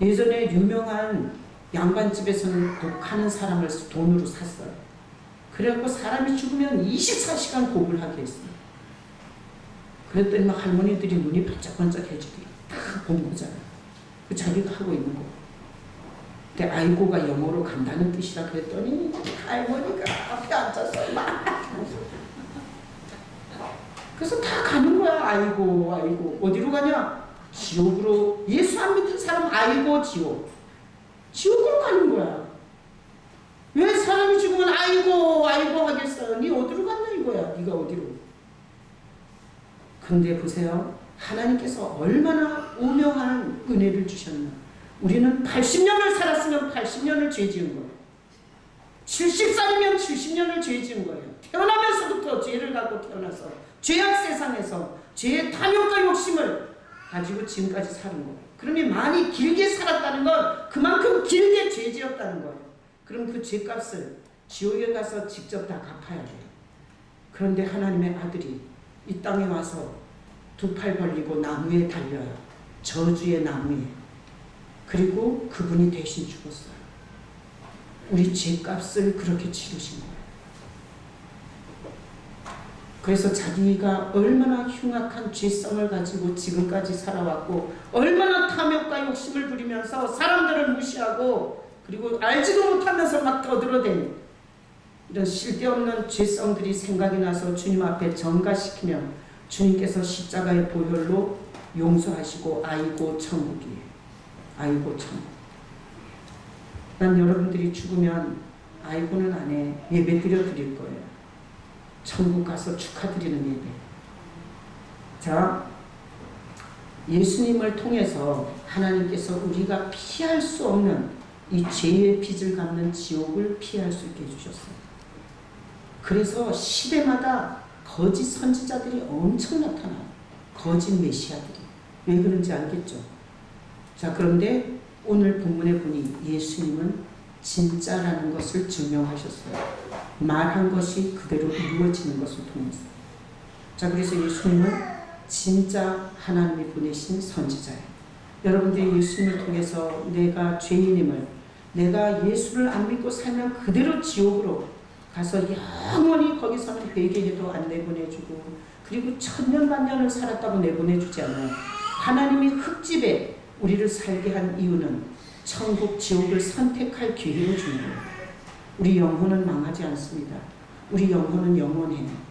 Speaker 1: 예전에 유명한 양반집에서는 곡하는 사람을 돈으로 샀어요. 그래갖고 사람이 죽으면 24시간 곡을 하게 했어요. 그랬더니 막 할머니들이 눈이 반짝반짝해지게 다 본 거잖아요. 자기가 하고 있는 거. 근데 아이고가 영어로 간다는 뜻이라 그랬더니 할머니가 앞에 앉아서 막 그래서 다 가는 거야. 아이고 아이고. 어디로 가냐? 지옥으로. 예수 안 믿는 사람 아이고 지옥. 지옥으로 가는 거야. 왜 사람이 죽으면 아이고 아이고 하겠어? 니 어디로 갔냐 이거야. 니가 어디로. 근데 보세요. 하나님께서 얼마나 오묘한 은혜를 주셨나. 우리는 80년을 살았으면 80년을 죄 지은 거예요. 70살이면 70년을 죄 지은 거예요. 태어나면서부터 죄를 갖고 태어나서 죄악 세상에서 죄의 탐욕과 욕심을 가지고 지금까지 사는 거예요. 그러니 많이 길게 살았다는 건 그만큼 길게 죄 지었다는 거예요. 그럼 그 죄값을 지옥에 가서 직접 다 갚아야 돼요. 그런데 하나님의 아들이 이 땅에 와서 두 팔 벌리고 나무에 달려요. 저주의 나무에. 그리고 그분이 대신 죽었어요. 우리 죄값을 그렇게 치르신 거예요. 그래서 자기가 얼마나 흉악한 죄성을 가지고 지금까지 살아왔고 얼마나 탐욕과 욕심을 부리면서 사람들을 무시하고 그리고 알지도 못하면서 막 떠들어대는 이런 쓸데없는 죄성들이 생각이 나서 주님 앞에 전가시키면 주님께서 십자가의 보혈로 용서하시고 아이고 천국이에요. 아이고 천국. 난 여러분들이 죽으면 아이고는 안 해. 예배 드릴 거예요. 천국 가서 축하드리는 예배. 자, 예수님을 통해서 하나님께서 우리가 피할 수 없는 이 죄의 빚을 갚는 지옥을 피할 수 있게 해주셨어요. 그래서 시대마다 거짓 선지자들이 엄청 나타나요. 거짓 메시아들이. 왜 그런지 알겠죠? 자, 그런데 오늘 본문에 보니 예수님은 진짜라는 것을 증명하셨어요. 말한 것이 그대로 이루어지는 것을 통해서. 자, 그래서 예수님은 진짜 하나님이 보내신 선지자예요. 여러분들이 예수님을 통해서 내가 죄인임을, 내가 예수를 안 믿고 살면 그대로 지옥으로 가서 영원히 거기서는 회개해도 안 내보내주고, 그리고 천년 만년을 살았다고 내보내주지 않아요. 하나님이 흙집에 우리를 살게 한 이유는 천국 지옥을 선택할 기회를 주는 거예요. 우리 영혼은 망하지 않습니다. 우리 영혼은 영원해요.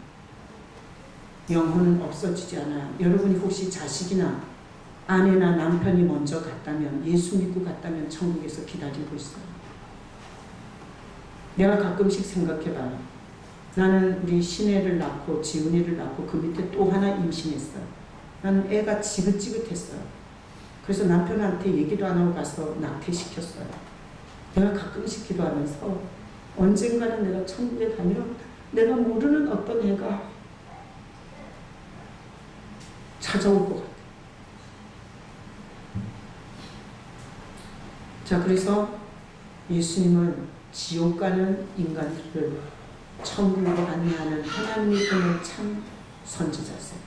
Speaker 1: 영혼은 없어지지 않아요. 여러분이 혹시 자식이나 아내나 남편이 먼저 갔다면, 예수 믿고 갔다면 천국에서 기다리고 있어요. 내가 가끔씩 생각해봐요. 나는 우리 신혜를 낳고 지훈이를 낳고 그 밑에 또 하나 임신했어요. 나는 애가 지긋지긋했어요. 그래서 남편한테 얘기도 안 하고 가서 낙태시켰어요. 내가 가끔씩 기도하면서 언젠가는 내가 천국에 가면 내가 모르는 어떤 애가 찾아올 것 같아요. 자, 그래서 예수님은 지옥 가는 인간들을 천국으로 안내하는 하나님이 보낸 참 선지자세요.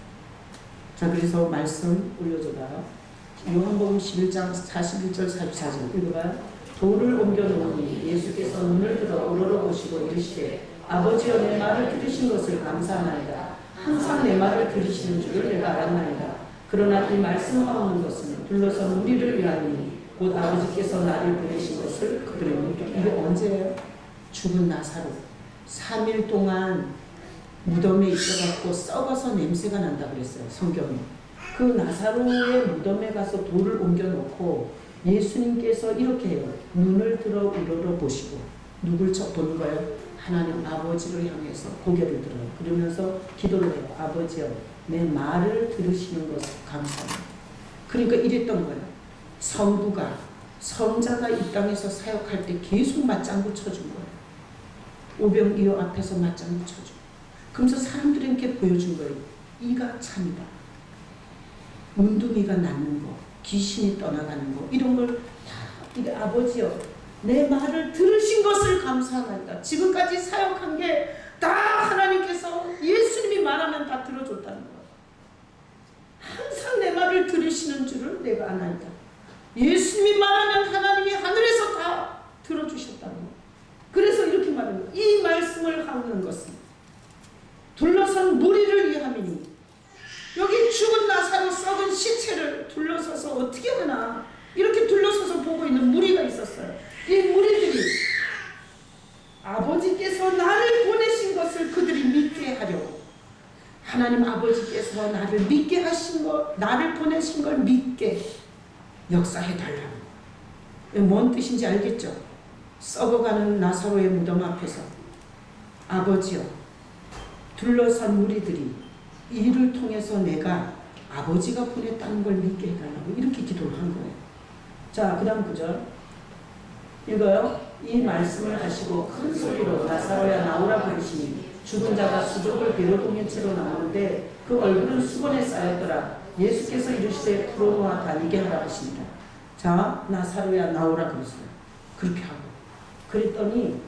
Speaker 1: 자, 그래서 말씀 올려줘봐요. 요한복음 11장 41절 44절 읽어봐요. 돌을 옮겨 놓으니 예수께서 눈을 들어 우러러보시고 이르시되 아버지여 내 말을 들으신 것을 감사하나이다. 항상 내 말을 들으시는 줄을 내가 알았나이다. 그러나 이 말씀하는 것은 둘러선 우리를 위하니 곧 아버지께서 나를 보내신 것을 그들의 믿게. 이게 언제예요? 죽은 나사로 3일 동안 무덤에 있어갖고 썩어서 냄새가 난다 그랬어요. 성경에. 그 나사로의 무덤에 가서 돌을 옮겨놓고 예수님께서 이렇게 해요. 눈을 들어 우러러 보시고. 누굴 보는 거예요? 하나님 아버지를 향해서 고개를 들어요. 그러면서 기도를 해요. 아버지여 내 말을 들으시는 것을 감사합니다. 그러니까 이랬던 거예요. 성부가, 성자가 이 땅에서 사역할 때 계속 맞장구 쳐준 거예요. 오병이어 앞에서 맞장구 쳐준. 그러면서 사람들에게 보여준 거예요. 이가 참이다. 운둥이가 낫는 거, 귀신이 떠나가는 거, 이런 걸 다 이게 아버지여 내 말을 들으신 것을 감사합니다. 지금까지 사역한 게 다 하나님께서 예수님이 말하면 다 들어줬다는 거예요. 항상 내 말을 들으시는 줄을 내가 아나이다. 예수님이 말하면 하나님이 하늘에서 다 들어주셨다는 거예요. 그래서 이렇게 말하는 거예요. 이 말씀을 하는 것은 둘러선 무리를 위함이니. 여기 죽은 나사로 썩은 시체를 둘러서서 어떻게 하나 이렇게 둘러서서 보고 있는 무리가 있었어요. 이 무리들이 아버지께서 나를 보내신 것을 그들이 믿게 하려고, 하나님 아버지께서 나를 믿게 하신 것, 나를 보내신 걸 믿게 역사해 달라고. 뭔 뜻인지 알겠죠? 썩어가는 나사로의 무덤 앞에서 아버지여 둘러선 무리들이 이를 통해서 내가 아버지가 보냈다는 걸 믿게 해달라고 이렇게 기도를 한 거예요. 자, 그 다음 구절 읽어요. 이 말씀을 하시고 큰 소리로 나사로야 나오라 부르시니 죽은 자가 수족을 배로 동인 채로 나오는데 그 얼굴은 수건에 쌓였더라. 예수께서 이르시되 풀어놓아 다니게 하라 하십니다. 자, 나사로야 나오라 그랬어요. 그렇게 하고 그랬더니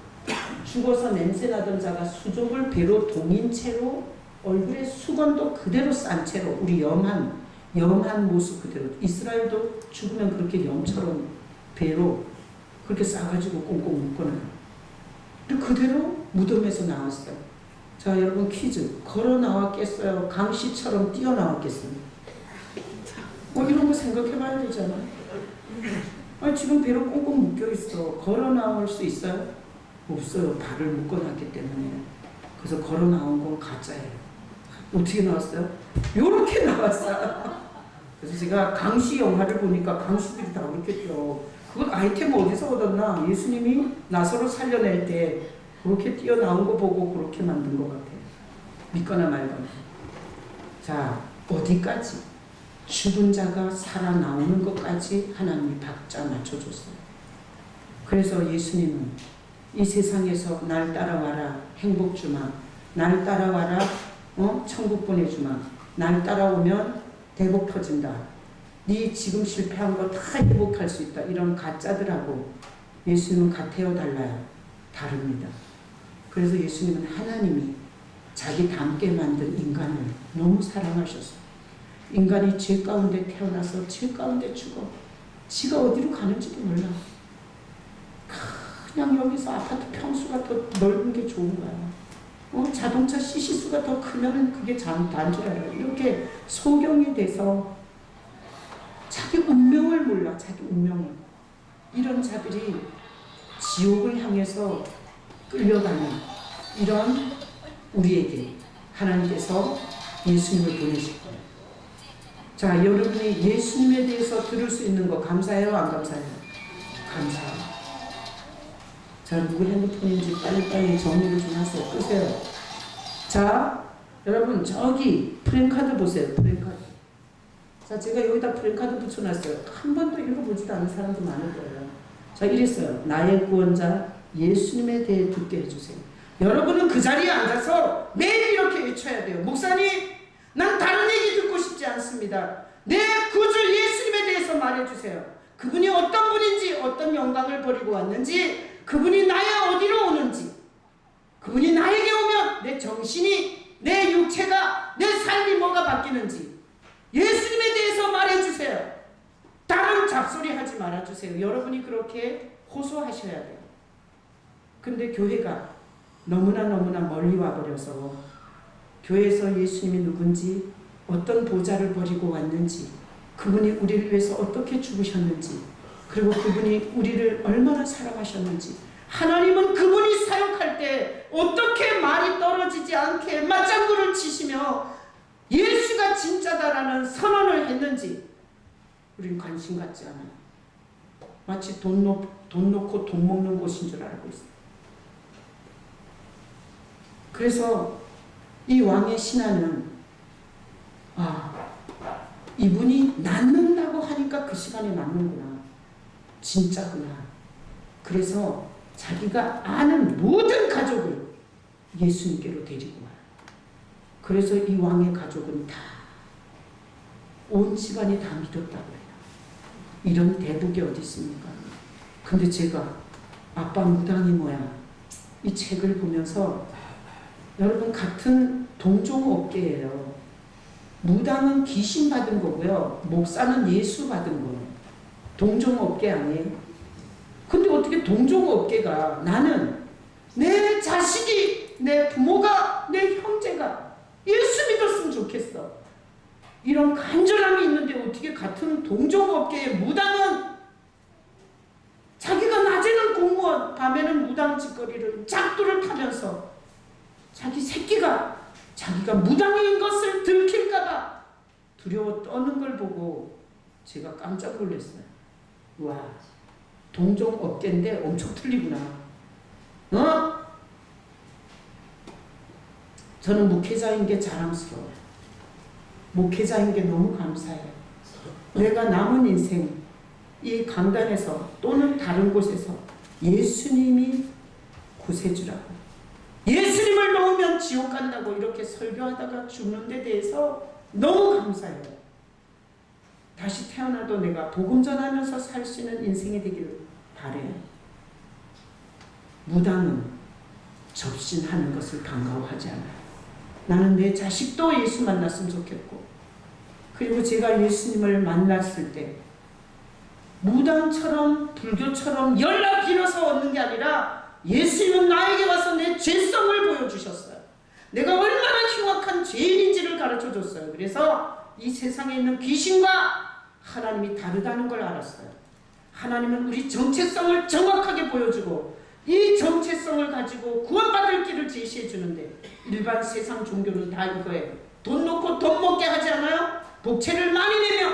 Speaker 1: 죽어서 냄새나던 자가 수족을 배로 동인 채로 얼굴에 수건도 그대로 싼 채로, 우리 염한 모습 그대로. 이스라엘도 죽으면 그렇게 염처럼 배로 그렇게 싸가지고 꽁꽁 묶어놔요. 그대로 무덤에서 나왔어요. 자, 여러분 퀴즈. 걸어 나왔겠어요? 강씨처럼 뛰어 나왔겠어요? 이런 거 생각해 봐야 되잖아요. 아니, 지금 배로 꽁꽁 묶여 있어. 걸어 나올 수 있어요? 없어요. 발을 묶어놨기 때문에. 그래서 걸어 나온 건 가짜예요. 어떻게 나왔어요? 요렇게 나왔어요. 그래서 제가 강씨 영화를 보니까 강씨들이 다 그렇겠죠. 그건 아이템 어디서 얻었나? 예수님이 나사로 살려낼 때 그렇게 뛰어나온 거 보고 그렇게 만든 것 같아요. 믿거나 말거나. 자, 어디까지? 죽은 자가 살아나오는 것까지 하나님이 박자 맞춰줬어요. 그래서 예수님은 이 세상에서 날 따라와라, 행복 주마. 날 따라와라, 천국 보내주마. 날 따라오면 대복 터진다. 네 지금 실패한 거 다 회복할 수 있다. 이런 가짜들하고 예수님은 같아요, 달라요? 다릅니다. 그래서 예수님은 하나님이 자기 닮게 만든 인간을 너무 사랑하셔서 인간이 죄 가운데 태어나서 죄 가운데 죽어 지가 어디로 가는지도 몰라. 그냥 여기서 아파트 평수가 더 넓은 게 좋은 거야. 자동차 CC수가 더 크면 그게 단 줄 알아요. 이렇게 소경이 돼서 자기 운명을 몰라. 자기 운명을. 이런 자들이 지옥을 향해서 끌려가는 이런 우리에게 하나님께서 예수님을 보내실 거예요. 자, 여러분이 예수님에 대해서 들을 수 있는 거 감사해요? 안 감사해요? 감사해요. 자, 누구 핸드폰인지 빨리빨리 정리를 좀 하세요. 끄세요. 자, 여러분 저기 프랭카드 보세요. 프랭카드. 자, 제가 여기다 프랭카드 붙여놨어요. 한 번도 읽어보지도 않은 사람도 많을 거예요. 자, 이랬어요. 나의 구원자 예수님에 대해 듣게 해주세요. 여러분은 그 자리에 앉아서 매일 이렇게 외쳐야 돼요. 목사님, 난 다른 얘기 듣고 싶지 않습니다. 내 구주 예수님에 대해서 말해주세요. 그분이 어떤 분인지, 어떤 영광을 버리고 왔는지, 그분이 나의 어디로 오는지, 그분이 나에게 오면 내 정신이, 내 육체가, 내 삶이 뭐가 바뀌는지 예수님에 대해서 말해주세요. 다른 잡소리 하지 말아주세요. 여러분이 그렇게 호소하셔야 돼요. 근데 교회가 너무나 멀리 와버려서 교회에서 예수님이 누군지, 어떤 보좌를 버리고 왔는지, 그분이 우리를 위해서 어떻게 죽으셨는지, 그리고 그분이 우리를 얼마나 사랑하셨는지, 하나님은 그분이 사역할 때 어떻게 말이 떨어지지 않게 맞장구를 치시며 예수가 진짜다라는 선언을 했는지 우린 관심 갖지 않아요. 마치 돈 놓고 돈 먹는 곳인 줄 알고 있어요. 그래서 이 왕의 신하는 이분이 낫는다고 하니까 그 시간에 낫는구나. 진짜구나. 그래서 자기가 아는 모든 가족을 예수님께로 데리고 와요. 그래서 이 왕의 가족은 다 온 집안이 다 믿었다고 해요. 이런 대복이 어디 있습니까? 근데 제가 아빠 무당이 뭐야? 이 책을 보면서 여러분 같은 동종업계예요. 무당은 귀신 받은 거고요. 목사는 예수 받은 거예요. 동종업계 아니에요? 근데 어떻게 동종업계가 나는 내 자식이, 내 부모가, 내 형제가 예수 믿었으면 좋겠어. 이런 간절함이 있는데 어떻게 같은 동종업계의 무당은 자기가 낮에는 공무원, 밤에는 무당 짓거리를 작두를 타면서 자기 새끼가 자기가 무당인 것을 들킬까봐 두려워 떠는 걸 보고 제가 깜짝 놀랐어요. 와, 동종업계인데 엄청 틀리구나. 저는 목회자인 게 자랑스러워요. 목회자인 게 너무 감사해요. 내가 남은 인생 이 강단에서 또는 다른 곳에서 예수님이 구세주라고, 예수님을 놓으면 지옥 간다고 이렇게 설교하다가 죽는 데 대해서 너무 감사해요. 다시 태어나도 내가 복음 전하면서 살 수 있는 인생이 되기를 바래요. 무당은 접신하는 것을 반가워하지 않아요. 나는 내 자식도 예수 만났으면 좋겠고, 그리고 제가 예수님을 만났을 때 무당처럼 불교처럼 연락 빌어서 얻는 게 아니라 예수님은 나에게 와서 내 죄성을 보여주셨어요. 내가 얼마나 흉악한 죄인인지를 가르쳐줬어요. 그래서 이 세상에 있는 귀신과 하나님이 다르다는 걸 알았어요. 하나님은 우리 정체성을 정확하게 보여주고 이 정체성을 가지고 구원받을 길을 제시해 주는데, 일반 세상 종교는 다 이거예요. 돈 놓고 돈 먹게 하지 않아요? 복채를 많이 내며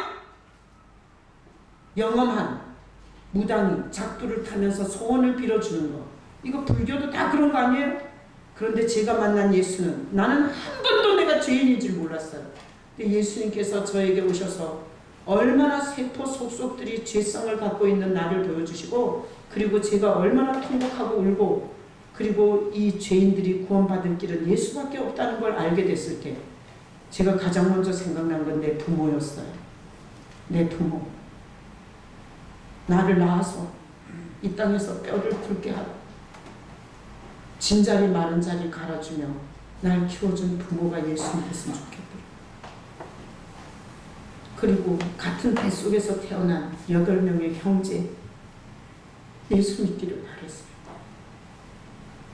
Speaker 1: 영험한 무당이 작두를 타면서 소원을 빌어주는 거, 이거 불교도 다 그런 거 아니에요? 그런데 제가 만난 예수는 나는 한 번도 내가 죄인인 줄 몰랐어요. 근데 예수님께서 저에게 오셔서 얼마나 세포 속속들이 죄성을 갖고 있는 나를 보여주시고, 그리고 제가 얼마나 통곡하고 울고, 그리고 이 죄인들이 구원받을 길은 예수밖에 없다는 걸 알게 됐을 때 제가 가장 먼저 생각난 건 내 부모였어요. 내 부모. 나를 낳아서 이 땅에서 뼈를 굵게 하고 진자리 마른 자리 갈아주며 날 키워준 부모가 예수 믿었으면 좋겠다. 그리고 같은 뱃속에서 태어난 8명의 형제 예수 믿기를 바랬어요.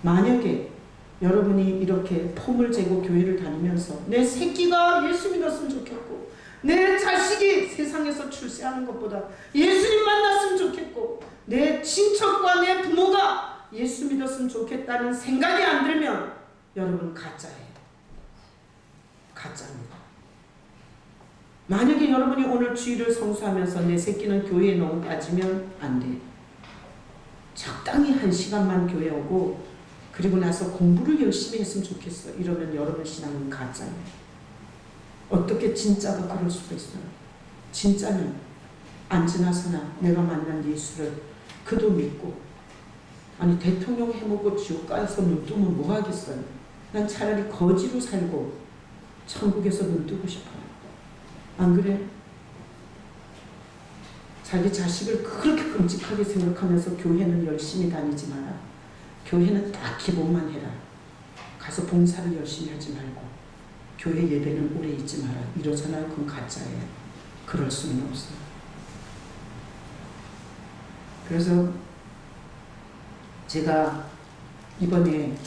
Speaker 1: 만약에 여러분이 이렇게 폼을 재고 교회를 다니면서 내 새끼가 예수 믿었으면 좋겠고 내 자식이 세상에서 출세하는 것보다 예수님 만났으면 좋겠고 내 친척과 내 부모가 예수 믿었으면 좋겠다는 생각이 안 들면 여러분 가짜예요. 가짜입니다. 만약에 여러분이 오늘 주일을 성수하면서 내 새끼는 교회에 너무 빠지면 안 돼. 적당히 1시간만 교회 오고 그리고 나서 공부를 열심히 했으면 좋겠어. 이러면 여러분 신앙은 가짜예요. 어떻게 진짜가 그럴 수가 있어요? 진짜는 안 지나서나 내가 만난 예수를 그도 믿고 아니 대통령 해먹고 지옥 가서 눈 뜨면 뭐 하겠어요? 난 차라리 거지로 살고 천국에서 눈 뜨고 싶어요. 안 그래? 자기 자식을 그렇게 끔찍하게 생각하면서 교회는 열심히 다니지 마라. 교회는 딱 기본만 해라. 가서 봉사를 열심히 하지 말고 교회 예배는 오래 있지 마라. 이러잖아요. 그건 가짜예요. 그럴 수는 없어요. 그래서 제가 이번에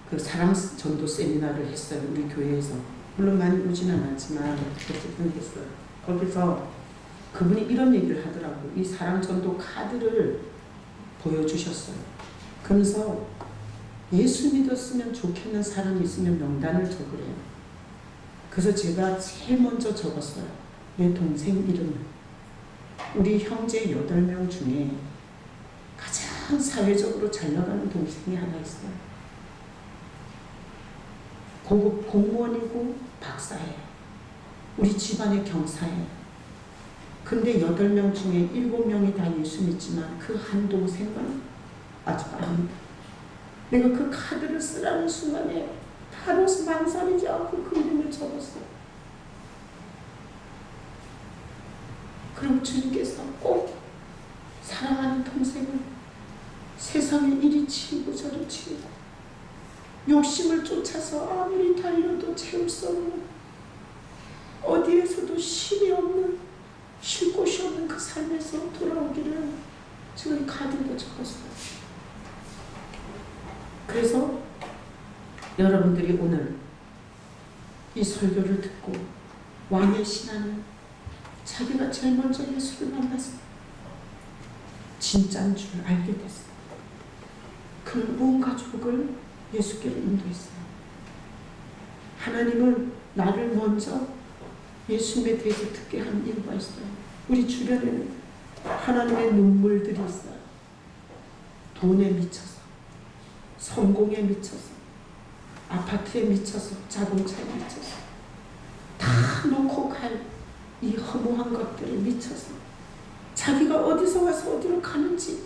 Speaker 1: 그 사랑 전도 세미나를 했어요. 우리 교회에서. 물론 많이 오지는 않았지만 어쨌든 했어요. 거기서 그분이 이런 얘기를 하더라고요. 이 사랑 전도 카드를 보여주셨어요. 그러면서 예수 믿었으면 좋겠는 사람이 있으면 명단을 적으래요. 그래서 제가 제일 먼저 적었어요. 내 동생 이름을. 우리 형제 8명 중에 가장 사회적으로 잘 나가는 동생이 하나 있어요. 고급 공무원이고 박사예요. 우리 집안의 경사예요. 근데 8명 중에 7명이 다 예수 믿지만 그 한 동생은 아직 아닙니다. 내가 그 카드를 쓰라는 순간에 바로 망설이지 않고 그 이름을 적었어요. 그리고 주님께서 꼭 사랑하는 동생을 세상에 이리 치우고 저리 치우고 욕심을 쫓아서 아무리 달려도 채울 수 없는 어디에서도 쉼이 없는 쉴 곳이 없는 그 삶에서 돌아오기를 지금 카드에다 적었어요. 그래서 여러분들이 오늘 이 설교를 듣고 왕의 신하는 자기가 제일 먼저 예수를 만나서 진짜인 줄 알게 됐어요. 그는 온 가족을 예수께로 인도했어요. 하나님은 나를 먼저 예수님에 대해서 듣게 한 이유가 있어요. 우리 주변에는 하나님의 눈물들이 있어요. 돈에 미쳐서, 성공에 미쳐서, 아파트에 미쳐서, 자동차에 미쳐서 다 놓고 갈 이 허무한 것들에 미쳐서 자기가 어디서 와서 어디로 가는지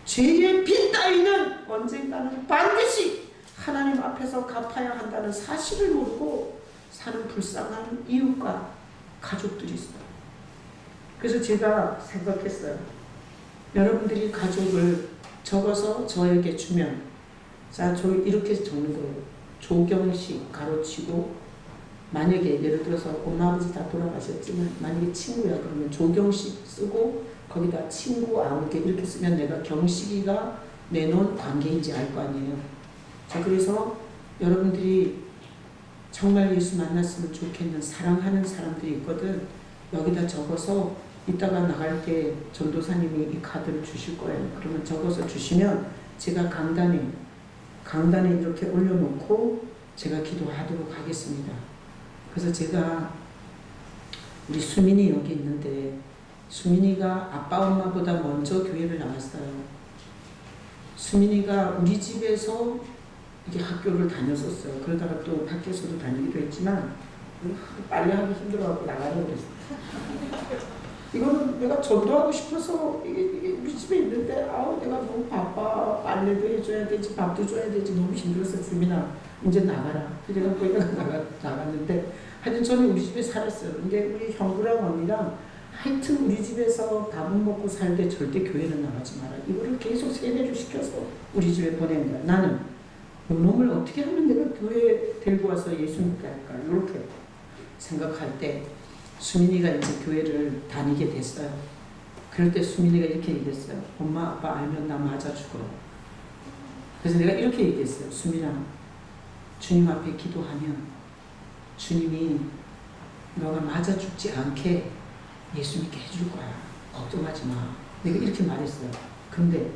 Speaker 1: 죄의 빚 따위는 언젠가는 반드시 하나님 앞에서 갚아야 한다는 사실을 모르고 사는 불쌍한 이웃과 가족들이 있어요. 그래서 제가 생각했어요. 여러분들이 가족을 적어서 저에게 주면 자, 저 이렇게 적는 거예요. 조경식 가로치고 만약에 예를 들어서 엄마 아버지 다 돌아가셨지만 만약에 친구야 그러면 조경식 쓰고 거기다 친구 아무개 이렇게 쓰면 내가 경식이가 내놓은 관계인지 알 거 아니에요. 자, 그래서 여러분들이 정말 예수 만났으면 좋겠는 사랑하는 사람들이 있거든. 여기다 적어서 이따가 나갈 때 전도사님이 이 카드를 주실 거예요. 그러면 적어서 주시면 제가 강단에 이렇게 올려놓고 제가 기도하도록 하겠습니다. 그래서 제가 우리 수민이 여기 있는데 수민이가 아빠 엄마보다 먼저 교회를 나왔어요. 수민이가 우리 집에서 이게 학교를 다녔었어요. 그러다가 또 밖에서도 다니기도 했지만 빨래하기 힘들어갖고 나가려고 그랬어요. 이거는 내가 전도하고 싶어서 이게 우리 집에 있는데 아우 내가 너무 바빠. 빨래도 해줘야 되지 밥도 줘야 되지 너무 힘들어서 수민아 이제 나가라. 그래서 거기가 나갔는데 하여튼 저는 우리 집에 살았어요. 근데 우리 형부랑 언니랑 하여튼 우리 집에서 밥은 먹고 살되 절대 교회는 나가지 마라. 이거를 계속 세뇌를 시켜서 우리 집에 보낸 거야. 나는 요놈을 어떻게 하면 내가 교회에 데리고 와서 예수 믿게 할까 이렇게 생각할 때 수민이가 이제 교회를 다니게 됐어요. 그럴 때 수민이가 이렇게 얘기했어요. 엄마 아빠 알면 나 맞아 죽어. 그래서 내가 이렇게 얘기했어요. 수민아, 주님 앞에 기도하면 주님이 너가 맞아 죽지 않게 예수 믿게 해줄 거야. 걱정하지 마. 내가 이렇게 말했어요. 근데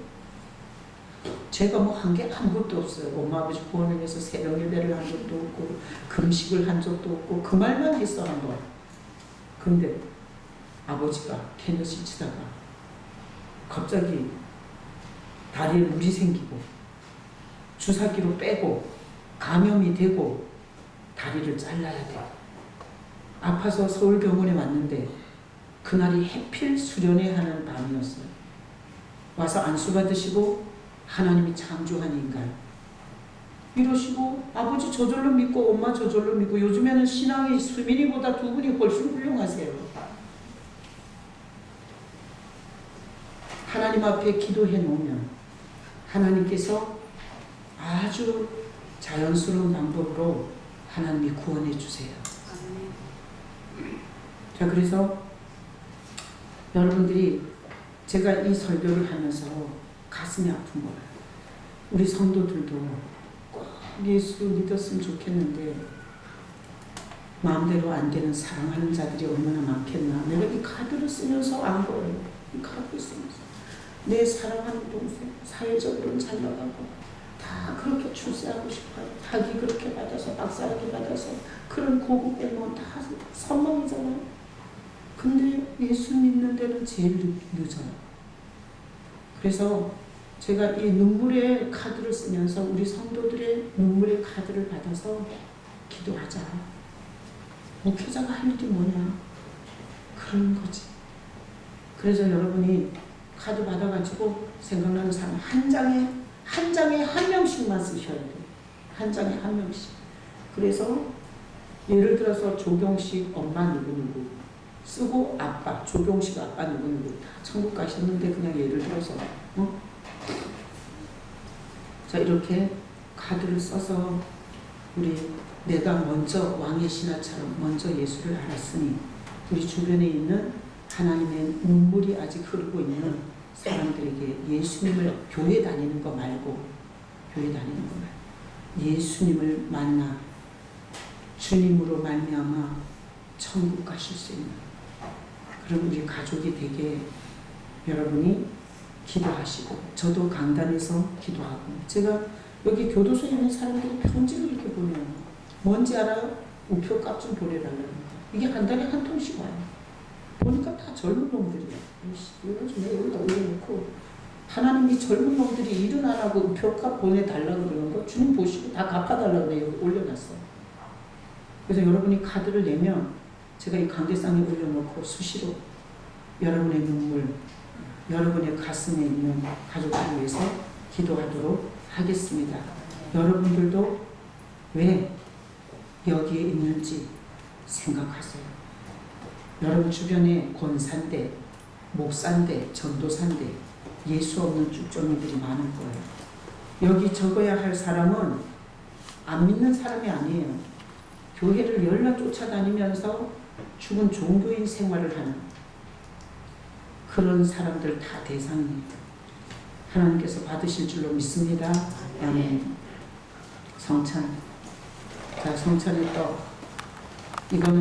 Speaker 1: 제가 뭐 한 게 아무것도 없어요. 엄마 아버지 구원을 위해서 새벽 예배를 한 적도 없고 금식을 한 적도 없고 그 말만 했어 한 번. 근데 아버지가 테니스 치다가 갑자기 다리에 물이 생기고 주사기로 빼고 감염이 되고 다리를 잘라야 돼. 아파서 서울병원에 왔는데 그날이 해필 수련회 하는 밤이었어요. 와서 안수 받으시고 하나님이 창조한 인간 이러시고 아버지 저절로 믿고 엄마 저절로 믿고 요즘에는 신앙이 수민이보다 두 분이 훨씬 훌륭하세요. 하나님 앞에 기도해 놓으면 하나님께서 아주 자연스러운 방법으로 하나님이 구원해 주세요. 자, 그래서 여러분들이 제가 이 설교를 하면서 가슴이 아픈 거예요. 우리 성도들도 꼭 예수 믿었으면 좋겠는데 마음대로 안 되는 사랑하는 자들이 얼마나 많겠나. 내가 이 카드를 쓰면서 안 거예요. 이 카드를 쓰면서 내 사랑하는 동생 사회적으로는 잘 나가고 다 그렇게 출세하고 싶어요. 학위 그렇게 받아서 박사학위 받아서 그런 고급 공무원 다 선망이잖아요. 근데 예수 믿는 데는 제일 늦어요. 그래서 제가 이 눈물의 카드를 쓰면서 우리 성도들의 눈물의 카드를 받아서 기도하자. 목회자가 할 일이 뭐냐? 그런 거지. 그래서 여러분이 카드 받아가지고 생각나는 사람 한 장에 한 명씩만 쓰셔야 돼요. 한 장에 한 명씩. 그래서 예를 들어서 조경식 엄마 누구누구 쓰고 아빠, 조경식 아빠 누구누구 다 천국 가셨는데 그냥 예를 들어서 자, 이렇게 카드를 써서 우리 내가 먼저 왕의 신하처럼 먼저 예수를 알았으니 우리 주변에 있는 하나님의 눈물이 아직 흐르고 있는 사람들에게 예수님을 교회 다니는 거 말고 예수님을 만나 주님으로 말미암아 천국 가실 수 있는 그런 우리 가족이 되게 여러분이 기도하시고 저도 강단에서 기도하고 제가 여기 교도소에 있는 사람들이 편지를 이렇게 보내요. 뭔지 알아요? 우표값 좀 보내달라는 거. 이게 한 달에 한 통씩 와요. 보니까 다 젊은 놈들이에요. 이거 좀 내가 여기다 올려놓고 하나님이 젊은 놈들이 일은 안 하고 우표값 보내달라고 그러는 거 주님 보시고 다 갚아달라고 내가 여기 올려놨어요. 그래서 여러분이 카드를 내면 제가 이 강대상에 올려놓고 수시로 여러분의 눈물 여러분의 가슴에 있는 가족들을 위해서 기도하도록 하겠습니다. 여러분들도 왜 여기에 있는지 생각하세요. 여러분 주변에 권사인데, 목사인데, 전도사인데 예수 없는 쭉정이들이 많을 거예요. 여기 적어야 할 사람은 안 믿는 사람이 아니에요. 교회를 열나 쫓아다니면서 죽은 종교인 생활을 하는 그런 사람들 다 대상이에요. 하나님께서 받으실 줄로 믿습니다. 아멘. 성찬. 자, 성찬의 떡. 이거는